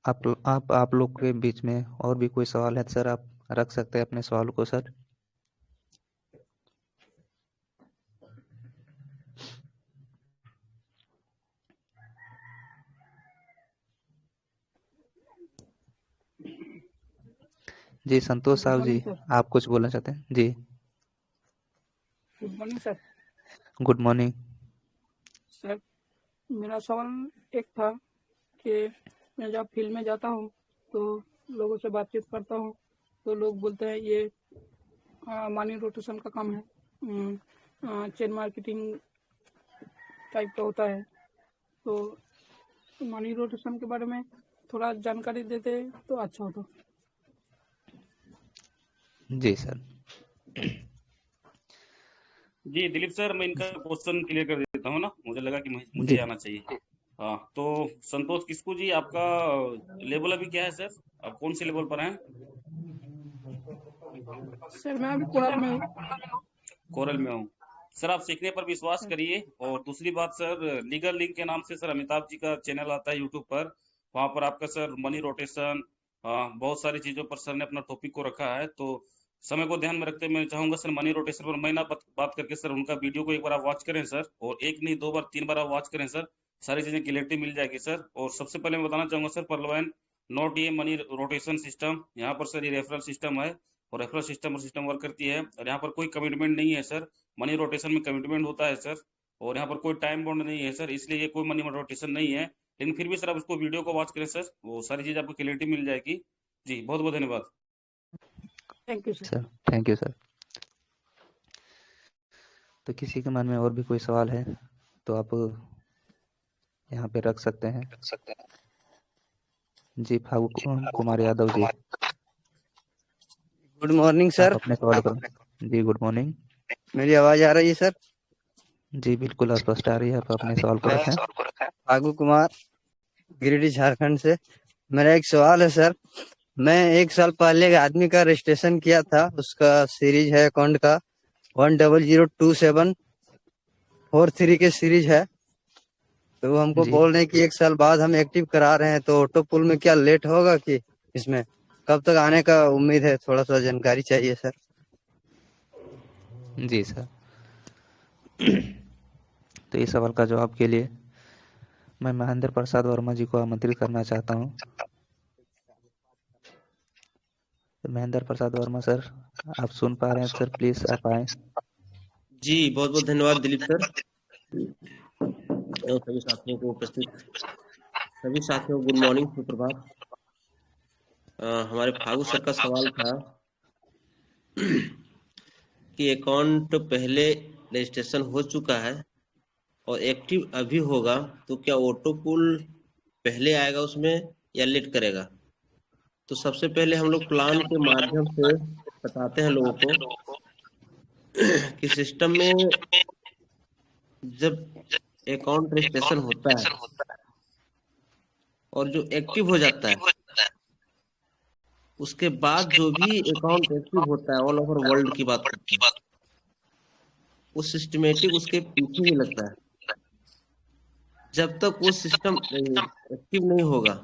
अब आप लोग के बीच में और भी कोई सवाल है सर, आप रख सकते हैं अपने सवाल को सर। जी संतोष गुड साहब जी, मॉर्निंग सर। आप कुछ बोलना चाहते हैं जी? Good morning sir. Good morning sir, मेरा सवाल एक था कि मैं जब फील्ड में जाता हूँ तो लोगों से बातचीत करता हूँ तो लोग बोलते हैं ये मनी रोटेशन का काम है, चेन मार्केटिंग टाइप का होता है। तो मनी रोटेशन के बारे में थोड़ा जानकारी देते तो अच्छा होता। जी सर। जी दिलीप सर, मैं इनका क्वेश्चन क्लियर कर देता हूँ ना, मुझे लगा कि मुझे जी आना चाहिए। हाँ तो संतोष किस्कू जी, आपका लेवल अभी क्या है सर, आप कौन से लेवल पर हैं? सर मैं अभी कोरल में हूँ। कोरल में हूँ सर। आप सीखने पर विश्वास करिए। और दूसरी बात सर, लीगल लिंक के नाम से सर अमिताभ जी का चैनल आता है यूट्यूब पर, वहां पर आपका सर मनी रोटेशन बहुत सारी चीजों पर सर ने अपना टॉपिक को रखा है। तो समय को ध्यान में रखते हुए मैं चाहूंगा सर मनी रोटेशन पर मैं ना बात करके सर उनका वीडियो को एक बार आप वॉच करें सर, और एक नहीं 2 बार 3 बार आप वॉच करें सर, सारी चीजें क्लियरिटी मिल जाएगी सर। और सबसे पहले मैं बताना चाहूंगा सर, परलवाइन नॉट ये मनी रोटेशन सिस्टम, यहाँ पर सर ये रेफरल सिस्टम है, और रेफरल सिस्टम और सिस्टम वर्क करती है, और यहाँ पर कोई कमिटमेंट नहीं है सर। मनी रोटेशन में कमिटमेंट होता है सर, और यहाँ पर कोई टाइम बाउंड नहीं है सर, इसलिए ये कोई मनी रोटेशन नहीं है। लेकिन फिर भी सर आप उसको वीडियो को वॉच करें सर, वो सारी चीज आपको क्लियरिटी मिल जाएगी। जी बहुत बहुत धन्यवाद। Thank you sir. Sir thank you sir. तो किसी के मन में और भी कोई सवाल है तो आप यहाँ पे रख सकते हैं। जी फागू कुमार यादव जी, गुड मॉर्निंग आप सर। अपने सवाल करें। जी गुड मॉर्निंग। मेरी आवाज आ रही है सर? जी बिल्कुल स्पष्ट आ रही है, आप अपने सवाल को रखें। फागू कुमार, गिरिडीह झारखंड से। मेरा एक सवाल है सर। मैं 1 साल पहले एक आदमी का रजिस्ट्रेशन किया था, उसका सीरीज है अकाउंट का 1002743 के सीरीज है। तो वो हमको जी बोल रहे हैं कि 1 साल बाद हम एक्टिव करा रहे हैं, तो ऑटो पुल में क्या लेट होगा कि इसमें कब तक आने का उम्मीद है? थोड़ा सा जानकारी चाहिए सर। जी सर। तो इस सवाल का जवाब के लिए मैं महेंद्र प्रसाद वर्मा जी को आमंत्रित करना चाहता हूँ। तो महेंद्र प्रसाद वर्मा सर, आप सुन पा रहे हैं सर? प्लीज आप आए। जी बहुत बहुत धन्यवाद दिलीप सर, और सभी साथियों को उपस्थित सभी साथियों को गुड मॉर्निंग, सुप्रभात। हमारे फागू सर का सवाल था कि अकाउंट पहले रजिस्ट्रेशन हो चुका है और एक्टिव अभी होगा, तो क्या ऑटो पुल पहले आएगा उसमें या लेट करेगा? तो सबसे पहले हम लोग प्लान के माध्यम से बताते हैं लोगों को कि सिस्टम में जब अकाउंट रजिस्ट्रेशन होता है और जो एक्टिव हो जाता है, उसके बाद जो भी अकाउंट एक्टिव होता है, ऑल ओवर वर्ल्ड की बात करते हैं, वो सिस्टमेटिक उसके पीछे ही लगता है। जब तक वो सिस्टम एक्टिव नहीं होगा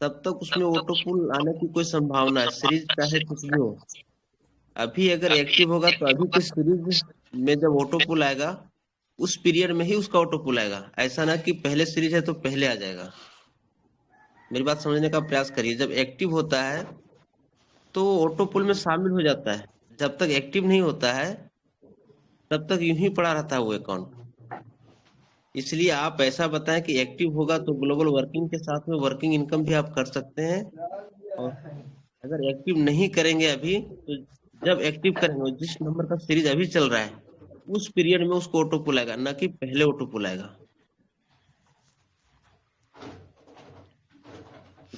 तब तक उसमें ऑटो पुल आने की कोई संभावना है, सीरीज चाहे कुछ भी हो। अभी अगर एक्टिव होगा तो अभी के सीरीज में जब ऑटो पुल आएगा उस पीरियड में ही उसका ऑटो पुल आएगा। ऐसा ना कि पहले सीरीज है तो पहले आ जाएगा। मेरी बात समझने का प्रयास करिए। जब एक्टिव होता है तो ऑटो पुल में शामिल हो जाता है, जब तक एक्टिव नहीं होता है तब तक यूं ही पड़ा रहता है वो अकाउंट। इसलिए आप ऐसा बताएं कि एक्टिव होगा तो ग्लोबल वर्किंग के साथ में वर्किंग इनकम भी आप कर सकते हैं, और अगर एक्टिव नहीं करेंगे अभी तो जब एक्टिव करेंगे जिस नंबर का सीरीज अभी चल रहा है उस पीरियड में उसको ऑटो पुल आएगा, ना कि पहले ऑटो पुल आएगा।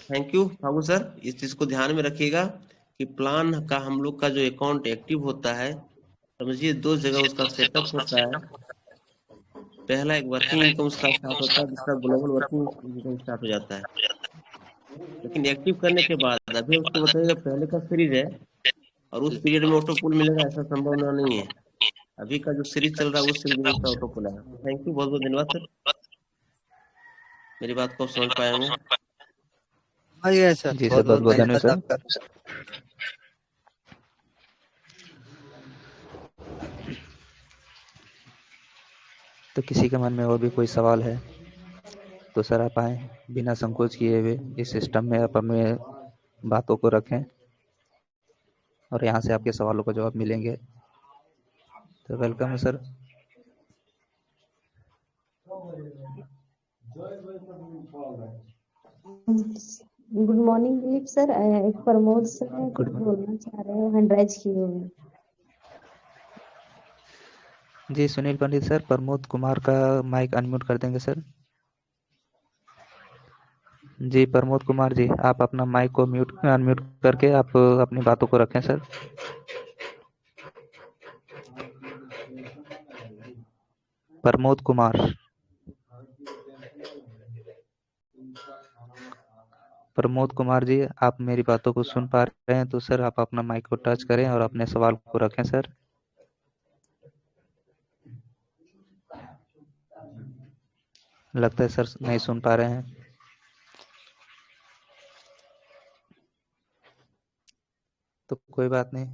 थैंक यू बाबू सर, इस चीज को ध्यान में रखिएगा कि प्लान का हम लोग का जो अकाउंट एक्टिव होता है, समझिए 2 जगह उसका सेटअप होता है। पहला एक वर्किंग इनकम उसका स्टार्ट होता है, दूसरा ग्लोबल वर्किंग इनकम स्टार्ट हो जाता है। लेकिन एक्टिव करने के बाद अभी उसको बताइएगा पहले का सीरीज है और उस पीरियड में ऑटो पुल मिलेगा, ऐसा संभावना नहीं है। अभी का जो सीरीज चल रहा है उस सीरीज में उसका ऑटो पुल आएगा। थैंक यू, बहुत बहुत धन्यवाद सर, मेरी बात को आप समझ पाए होंगे। समझ गए सर, जी सर, बहुत बहुत बहुत बहुत धन्यवाद धन्यवाद सर। आपका। तो किसी के मन में और भी कोई सवाल है तो सर आप आए, बिना संकोच किए हुए इस सिस्टम में आप अपने बातों को रखें और यहाँ से आपके सवालों का जवाब मिलेंगे। तो वेलकम है sir. Good morning Dilip sir, एक प्रमोद सर है, कुछ गुड बोलना चाह रहे हो, हैंड राइज किए हुए हैं। जी सुनील पंडित सर, प्रमोद कुमार का माइक अनम्यूट कर देंगे सर। जी प्रमोद कुमार जी, आप अपना माइक को अनम्यूट करके आप अपनी बातों को रखें सर। प्रमोद कुमार, प्रमोद कुमार जी, आप मेरी बातों को सुन पा रहे हैं तो सर आप अपना माइक को टच करें और अपने सवाल को रखें सर। लगता है सर नहीं सुन पा रहे हैं। तो कोई बात नहीं,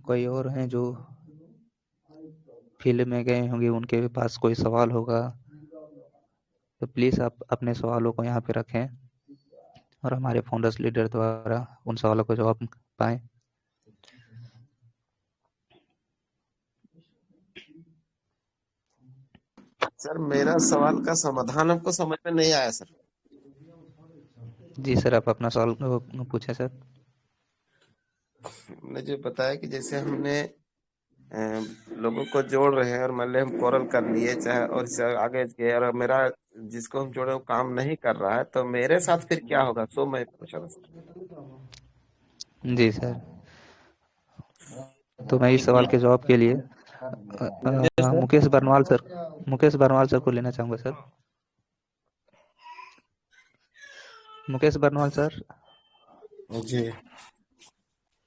कोई और हैं जो फील्ड में गए होंगे, उनके पास कोई सवाल होगा तो प्लीज़ आप अपने सवालों को यहाँ पे रखें और हमारे फाउंडर्स लीडर द्वारा उन सवालों को जवाब पाएं। सर मेरा सवाल का समाधान हमको समझ में नहीं आया सर। जी सर, आप अपना सवाल पूछें सर। हमने जो बताया कि जैसे हमने लोगों को जोड़ रहे हैं और मान लिया हम कोरल कर लिए चाहे और इससे आगे गए और मेरा जिसको हम जोड़े वो काम नहीं कर रहा है तो मेरे साथ फिर क्या होगा, सो मैं पूछा था सर। जी सर, तो मैं इस सवाल के जवाब के लिए मुकेश बरनवाल सर को लेना चाहूँगा सर। मुकेश बरनवाल सर। जी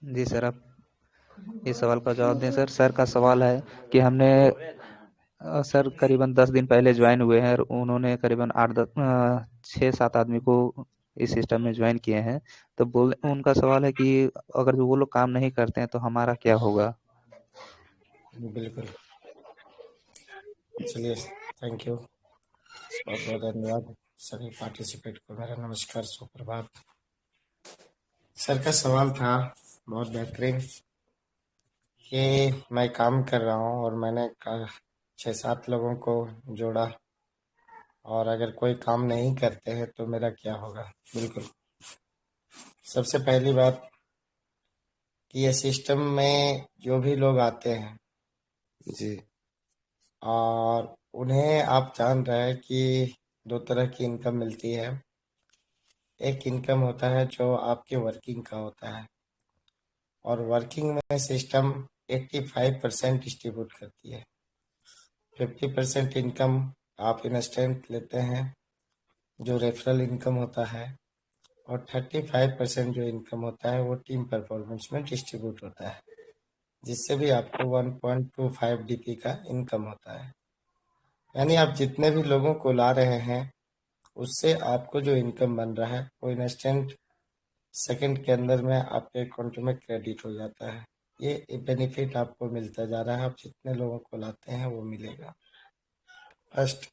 जी सर, आप इस सवाल का जवाब दें सर। सर का सवाल है कि हमने सर करीबन 10 दिन पहले ज्वाइन हुए हैं और उन्होंने करीबन 6-7 आदमी को इस सिस्टम में ज्वाइन किए हैं। तो उनका सवाल है कि अगर वो लोग काम नहीं करते हैं तो हमारा क्या होगा। बिल्कुल, चलिए थैंक यू, बहुत बहुत धन्यवाद सभी पार्टिसिपेट को, मेरा नमस्कार, सुप्रभात। सर का सवाल था बहुत बेहतरीन कि मैं काम कर रहा हूँ और मैंने 6-7 लोगों को जोड़ा और अगर कोई काम नहीं करते हैं तो मेरा क्या होगा। बिल्कुल, सबसे पहली बात कि ये सिस्टम में जो भी लोग आते हैं जी और उन्हें आप जान रहे हैं कि 2 तरह की इनकम मिलती है। एक इनकम होता है जो आपके वर्किंग का होता है और वर्किंग में सिस्टम 85% डिस्ट्रीब्यूट करती है। 50% इनकम आप इंस्टेंट लेते हैं जो रेफरल इनकम होता है और 35% जो इनकम होता है वो टीम परफॉर्मेंस में डिस्ट्रीब्यूट होता है, जिससे भी आपको 1.25 DP का इनकम होता है। यानी आप जितने भी लोगों को ला रहे हैं उससे आपको जो इनकम बन रहा है वो इंस्टेंट सेकंड के अंदर में आपके अकाउंट में क्रेडिट हो जाता है। ये बेनिफिट आपको मिलता जा रहा है, आप जितने लोगों को लाते हैं वो मिलेगा। फर्स्ट।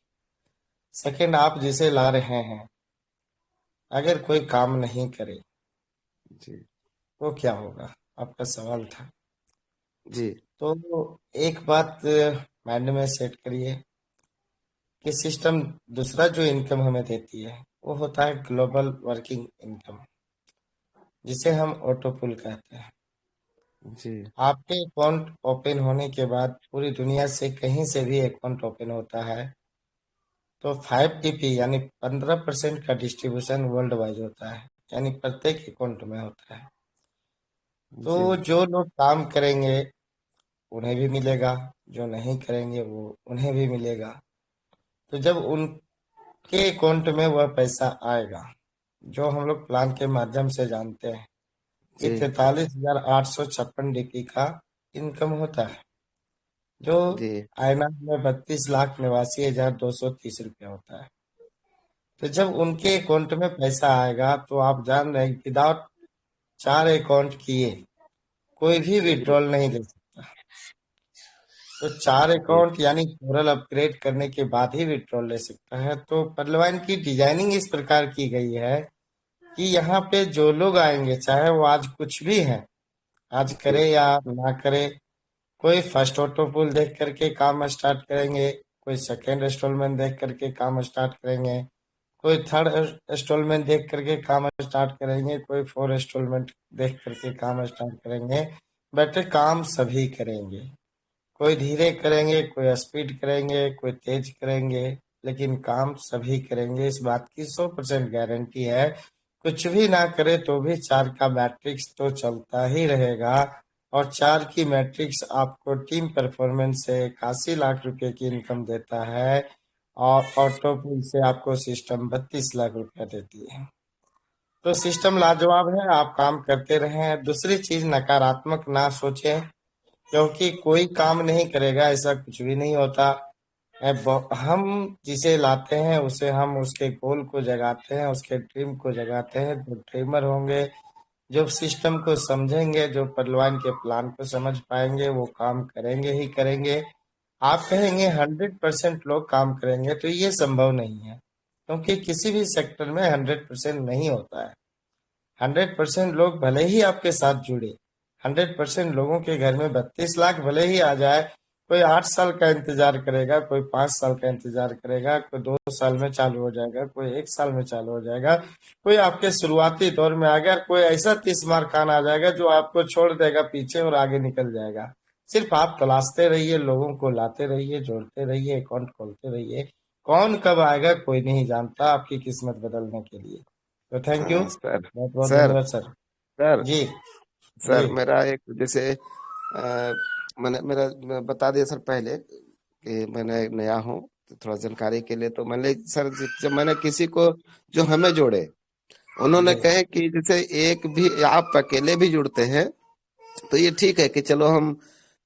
सेकंड, आप जिसे ला रहे हैं अगर कोई काम नहीं करे जी तो क्या होगा, आपका सवाल था। जी तो एक बात माइंड में सेट करिए कि सिस्टम दूसरा जो इनकम हमें देती है वो होता है ग्लोबल वर्किंग इनकम, जिसे हम ऑटो पुल कहते हैं। जी आपके अकाउंट ओपन होने के बाद पूरी दुनिया से कहीं से भी अकाउंट ओपन होता है तो 5 TP यानी 15% का डिस्ट्रीब्यूशन वर्ल्ड वाइड होता है, यानी प्रत्येक अकाउंट में होता है। तो जी जो लोग काम करेंगे उन्हें भी मिलेगा, जो नहीं करेंगे वो उन्हें भी मिलेगा। तो जब उनके अकाउंट में वह पैसा आएगा जो हम लोग प्लान के माध्यम से जानते हैं कि जी 43,856 DP का इनकम होता है, जो जी आईएनआर में 32,89,230 रुपया होता है। तो जब उनके अकाउंट में पैसा आएगा तो आप जान रहे हैं विदाउट 4 अकाउंट किए कोई भी विड्रॉल नहीं ले सकता। तो 4 जी अकाउंट यानी टोटल अपग्रेड करने के बाद ही विड्रॉल ले सकता है। तो पडलवाइन की डिजाइनिंग इस प्रकार की गई है कि यहाँ पे जो लोग आएंगे चाहे वो आज कुछ भी है, आज जी करे या ना करे, कोई फर्स्ट ऑटो पुल देख करके काम स्टार्ट करेंगे, कोई सेकेंड इंस्टॉलमेंट देख करके काम स्टार्ट करेंगे, कोई थर्ड इंस्टॉलमेंट देख करके काम स्टार्ट करेंगे, कोई 4 इंस्टॉलमेंट देख करके काम स्टार्ट करेंगे। बेटे काम सभी करेंगे, कोई धीरे करेंगे, कोई स्पीड करेंगे, कोई तेज करेंगे, लेकिन काम सभी करेंगे। इस बात की 100% गारंटी है। कुछ भी ना करे तो भी 4 का मैट्रिक्स तो चलता ही रहेगा, और 4 की मैट्रिक्स आपको टीम परफॉर्मेंस से 81 लाख रुपए की इनकम देता है, और ऑटो पुल से आपको सिस्टम 32 लाख रुपया देती है। तो सिस्टम लाजवाब है, आप काम करते रहें। दूसरी चीज, नकारात्मक ना सोचें, क्योंकि कोई काम नहीं करेगा ऐसा कुछ भी नहीं होता। हम जिसे लाते हैं उसे हम उसके गोल को जगाते हैं, उसके ड्रीम को जगाते हैं। जो ड्रीमर होंगे, जो सिस्टम को समझेंगे, जो पडलवाइन के प्लान को समझ पाएंगे, वो काम करेंगे ही करेंगे। आप कहेंगे 100% लोग काम करेंगे, तो ये संभव नहीं है, क्योंकि किसी भी सेक्टर में 100% नहीं होता है। 100% लोग भले ही आपके साथ जुड़े, 100% लोगों के घर में 32 लाख भले ही आ जाए, कोई 8 साल का इंतजार करेगा, कोई 5 साल का इंतजार करेगा, कोई 2 साल में चालू हो जाएगा, कोई 1 साल में चालू हो जाएगा, कोई आपके शुरुआती दौर में आ गया, कोई ऐसा 30 मार खान आ जाएगा जो आपको छोड़ देगा पीछे और आगे निकल जाएगा। सिर्फ आप तलाशते रहिए, लोगों को लाते रहिए, जोड़ते रहिए, अकाउंट खोलते रहिए। कौन कब आएगा कोई नहीं जानता आपकी किस्मत बदलने के लिए। तो थैंक यू, हाँ सर बहुत बहुत सर धन्यवाद सर। सर जी सर जी मेरा एक जैसे मैं बता दिया सर पहले कि मैंने नया हूँ, तो थोड़ा जानकारी के लिए तो मैंने सर जब मैंने किसी को जो हमें जोड़े उन्होंने जी कहे कि जैसे एक भी आप अकेले भी जुड़ते हैं तो ये ठीक है कि चलो हम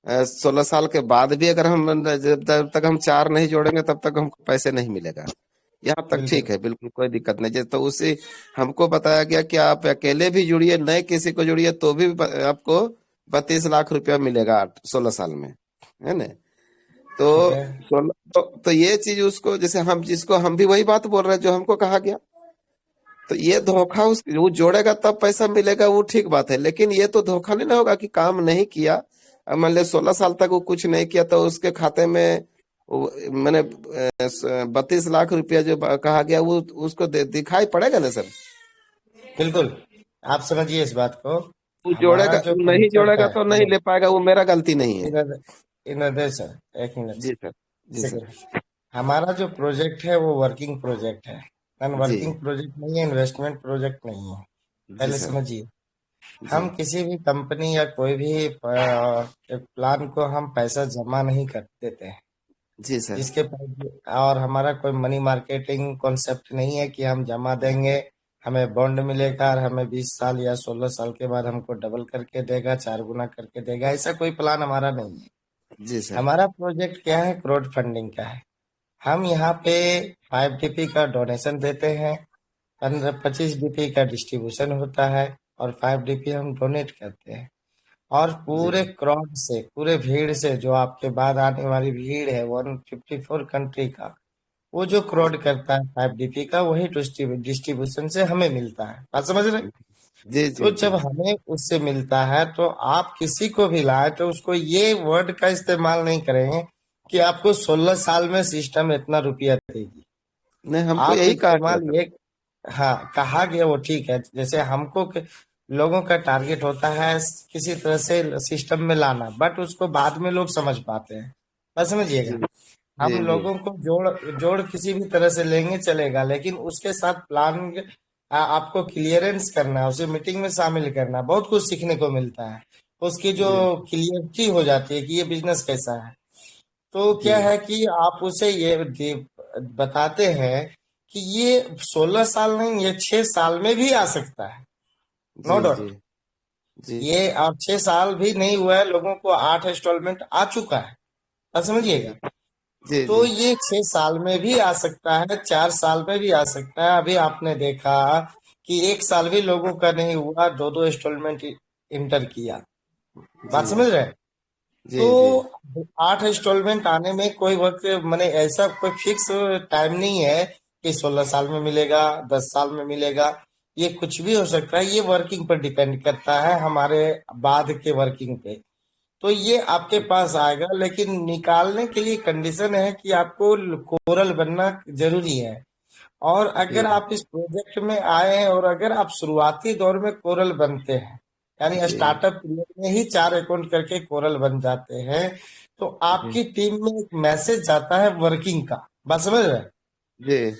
16 साल के बाद भी अगर हम जब तक हम 4 नहीं जोड़ेंगे तब तक हमको पैसे नहीं मिलेगा। यहाँ तक ठीक बिल्कुल है, बिल्कुल कोई दिक्कत नहीं। तो उसी हमको बताया गया कि आप अकेले भी जुड़िए, नए किसी को जुड़िए तो भी आपको 32 लाख रुपया मिलेगा 16 साल में, है ना। तो ठीक है। 16 तो ये चीज उसको जैसे हम जिसको हम भी वही बात बोल रहे हैं जो हमको कहा गया, तो ये धोखा वो जोड़ेगा तब पैसा मिलेगा, वो ठीक बात है। लेकिन ये तो धोखा नहीं ना होगा कि काम नहीं किया, अब मान लिया 16 साल तक वो कुछ नहीं किया तो उसके खाते में मैंने 32 लाख रुपया जो कहा गया वो उसको दिखाई पड़ेगा ना सर। बिल्कुल, आप समझिए इस बात को। वो हमारा जोड़ेगा, जो नहीं कॉन्सेप्ट जोड़ेगा है, तो नहीं ले पाएगा, वो मेरा गलती नहीं है। इधर इधर सर, एक मिनट जी सर। जी सर। सेकंड। हमारा जो प्रोजेक्ट है वो वर्किंग प्रोजेक्ट है, नॉन जी वर्किंग प्रोजेक्ट नहीं है, इन्वेस्टमेंट प्रोजेक्ट नहीं है। जी पहले सर। समझिए, जी हम किसी भी कंपनी या कोई भी प्लान को हम पैसा जमा नहीं कर देते हैं, जी सर। जिसके और हमारा कोई मनी मार्केटिंग कॉन्सेप्ट नहीं है कि हम जमा देंगे हमें बॉन्ड मिलेगा और हमें 20 साल या 16 साल के बाद हमको डबल करके देगा, 4 गुना करके देगा। ऐसा कोई प्लान हमारा नहीं है। जी सर। हमारा प्रोजेक्ट क्या है, क्राउड फंडिंग का है। हम यहाँ पे 5 DP का डोनेशन देते हैं, 25 DP का डिस्ट्रीब्यूशन होता है और 5 DP हम डोनेट करते हैं। और पूरे क्राउड से, पूरे भीड़ से, जो आपके बाद आने वाली भीड़ है 154 कंट्री का, वो जो क्राउड करता है 5 DP का, वही डिस्ट्रीब्यूशन से हमें मिलता है। बात समझ रहे? जी तो जी जब जी हमें उससे मिलता है तो आप किसी को भी लाए तो उसको ये वर्ड का इस्तेमाल नहीं करेंगे कि आपको 16 साल में सिस्टम इतना रुपया देगी। नहीं, हमको आप यही कहा गया इस्तेमाल था। ये, हाँ कहा गया वो ठीक है। जैसे हमको लोगों का टारगेट होता है किसी तरह से सिस्टम में लाना, बट उसको बाद में लोग समझ पाते हैं। बस समझिएगा, जी हम जी जी लोगों को जोड़ जोड़ किसी भी तरह से लेंगे चलेगा, लेकिन उसके साथ प्लान आपको क्लियरेंस करना है, उसे मीटिंग में शामिल करना, बहुत कुछ सीखने को मिलता है। उसकी जो जी क्लियरिटी हो जाती है कि ये बिजनेस कैसा है, तो जी क्या है कि आप उसे ये बताते हैं कि ये 16 साल नहीं, ये 6 साल में भी आ सकता है। नो जी जी डाउट, जी ये अब 6 साल भी नहीं हुआ है, लोगों को 8 इंस्टॉलमेंट आ चुका है। अब जी समझिएगा, जी तो जी ये 6 साल में भी आ सकता है, 4 साल में भी आ सकता है। अभी आपने देखा कि 1 साल भी लोगों का नहीं हुआ, 2-2 इंस्टॉलमेंट इंटर किया। बात जी समझ रहे हैं? जी जी तो 8 इंस्टॉलमेंट आने में कोई वक्त, मैंने ऐसा कोई फिक्स टाइम नहीं है कि 16 साल में मिलेगा, 10 साल में मिलेगा। ये कुछ भी हो सकता है, ये वर्किंग पर डिपेंड करता है, हमारे बाद के वर्किंग पे। तो ये आपके पास आएगा, लेकिन निकालने के लिए कंडीशन है कि आपको कोरल बनना जरूरी है। और जी अगर आप इस प्रोजेक्ट में आए हैं और अगर आप शुरुआती दौर में कोरल बनते हैं, यानी जी स्टार्टअप पीरियड में ही 4 अकाउंट करके कोरल बन जाते हैं, तो जी आपकी टीम में एक मैसेज जाता है वर्किंग का। बात समझ रहे हैं? जी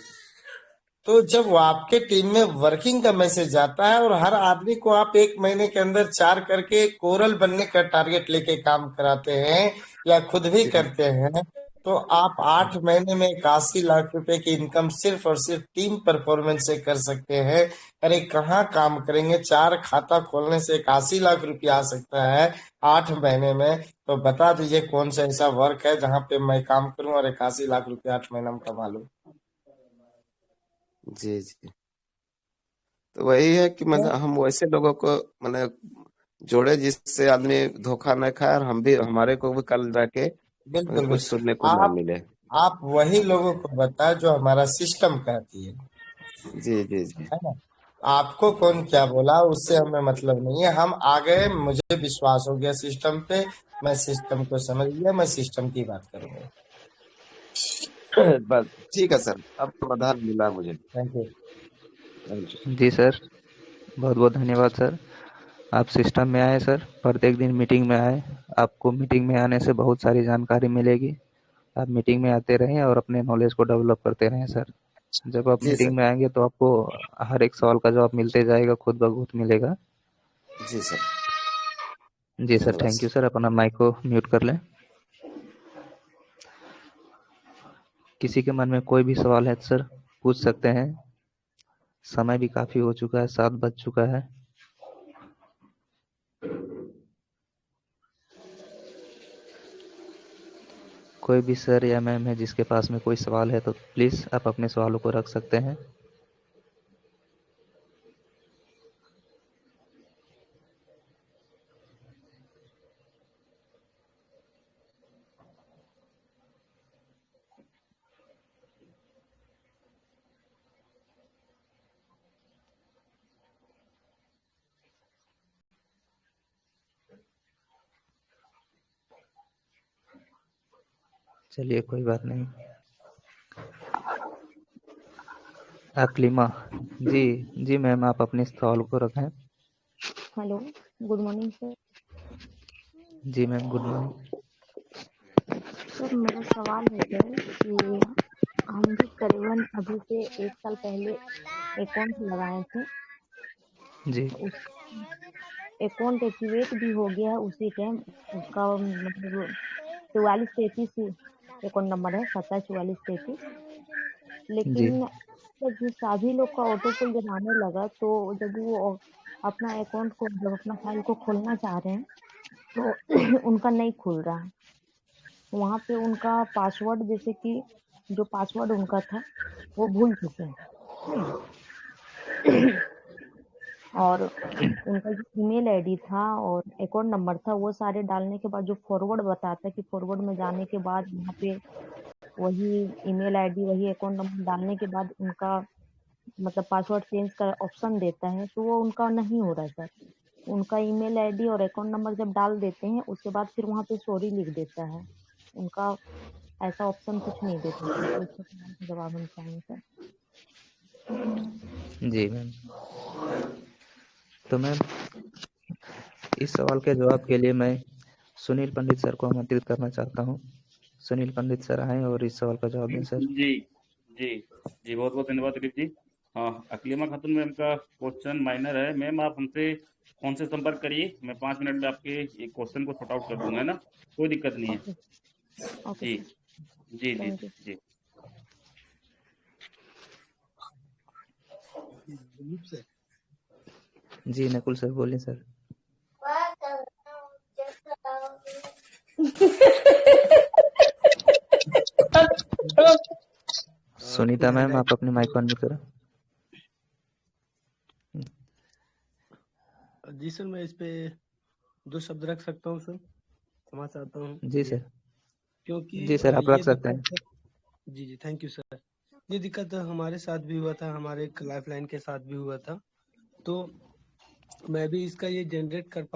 तो जब वो आपके टीम में वर्किंग का मैसेज जाता है और हर आदमी को आप 1 महीने के अंदर 4 करके कोरल बनने का टारगेट लेके काम कराते हैं या खुद भी जी करते हैं, तो आप 8 महीने में 81 लाख रुपए की इनकम सिर्फ और सिर्फ टीम परफॉर्मेंस से कर सकते हैं। अरे कहाँ काम करेंगे, 4 खाता खोलने से 81 लाख रुपया आ सकता है 8 महीने में। तो बता दीजिए कौन सा ऐसा वर्क है जहाँ पे मैं काम करूं और 81 लाख रुपया 8 महीना में कमा लूं। जी जी। तो वही है कि मतलब हम वैसे लोगों को मतलब जोड़े जिससे आदमी धोखा न खाए, और हम भी, हमारे को भी कल जाके मतलब बिल्कुल कुछ बिल्कुल, सुनने को ना मिले। आप वही लोगों को बताएं जो हमारा सिस्टम कहती है जी जी जी है ना? आपको कौन क्या बोला उससे हमें मतलब नहीं है, हम आ गए, मुझे विश्वास हो गया सिस्टम पे, मैं सिस्टम को समझ लिया, मैं सिस्टम की बात करूंगा। बस ठीक है सर, अब समाधान मिला मुझे। Thank you. Thank you. जी सर, बहुत बहुत धन्यवाद सर। आप सिस्टम में आए सर, प्रत्येक दिन मीटिंग में आए। आपको मीटिंग में आने से बहुत सारी जानकारी मिलेगी। आप मीटिंग में आते रहें और अपने नॉलेज को डेवलप करते रहें सर। जब आप जी सर। मीटिंग में आएंगे तो आपको हर एक सवाल का जवाब मिलते जाएगा, खुद ब खुद मिलेगा। जी सर, जी सर, धन्यवाद थैंक यू सर। सर। अपना माइक को म्यूट कर लें। किसी के मन में कोई भी सवाल है तो सर पूछ सकते हैं। समय भी काफ़ी हो चुका है, 7 बज चुका है। कोई भी सर या मैम है जिसके पास में कोई सवाल है तो प्लीज़ आप अपने सवालों को रख सकते हैं। चलिए कोई बात नहीं। अकलिमा जी, जी मैम आप अपने सवाल को रखें। Hello, good morning sir. जी मैम, गुड मॉर्निंग। सर मेरा सवाल है सर कि हम भी करीबन अभी से 1 साल पहले अकाउंट लगाए थे, जी उस अकाउंट एक्टिवेट भी हो गया है उसी टाइम। उसका मतलब 4433 अकाउंट नंबर है, 274433। जी लेकिन जब सभी लोग का ऑटो पुल जब आने लगा तो जब वो अपना अकाउंट को, जब अपना फाइल को खोलना चाह रहे हैं तो उनका नहीं खुल रहा है। वहाँ पे उनका पासवर्ड जैसे कि जो पासवर्ड उनका था वो भूल चुके हैं। और उनका जो ईमेल आईडी था और अकाउंट नंबर था वो सारे डालने के बाद जो फॉरवर्ड बताता है कि फॉरवर्ड में जाने के बाद वहाँ पे वही ईमेल आईडी वही अकाउंट नंबर डालने के बाद उनका मतलब पासवर्ड चेंज का ऑप्शन देता है, तो वो उनका नहीं हो रहा है सर। उनका ईमेल आईडी और अकाउंट नंबर जब डाल देते हैं उसके बाद फिर वहाँ पे सॉरी लिख देता है। उनका ऐसा ऑप्शन कुछ नहीं देता सर, तो इसका सवाल का जवाब हम चाहेंगे सर। जी मैम। तो मैम इस सवाल के जवाब के लिए मैं सुनील पंडित सर को आमंत्रित करना चाहता हूँ। सुनील पंडित सर आएं और इस सवाल का जवाब दें सर। जी जी जी, बहुत बहुत धन्यवाद दिलीप जी। हाँ, अकलीमा खातून मैम का क्वेश्चन माइनर है। मैम आप हमसे फोन से संपर्क करिए, मैं 5 मिनट में आपके एक क्वेश्चन को सॉर्ट आउट कर दूंगा, है ना, कोई दिक्कत नहीं है। ओके जी सर, जी जी थैंक यू। जी। जी नकुल सर बोलिए सर। सुनीता मैम आप अपने माइक ऑन करें। जी सर, मैं इस पे 2 शब्द रख सकता हूँ सर, क्षमा चाहता हूँ जी सर। क्योंकि जी सर आप ये रख सकते हैं। दिक्कत जी थैंक यू सर। ये दिक्कत हमारे साथ भी हुआ था, हमारे एक लाइफलाइन के साथ भी हुआ था, तो मैं भी इसका ये जनरेट कर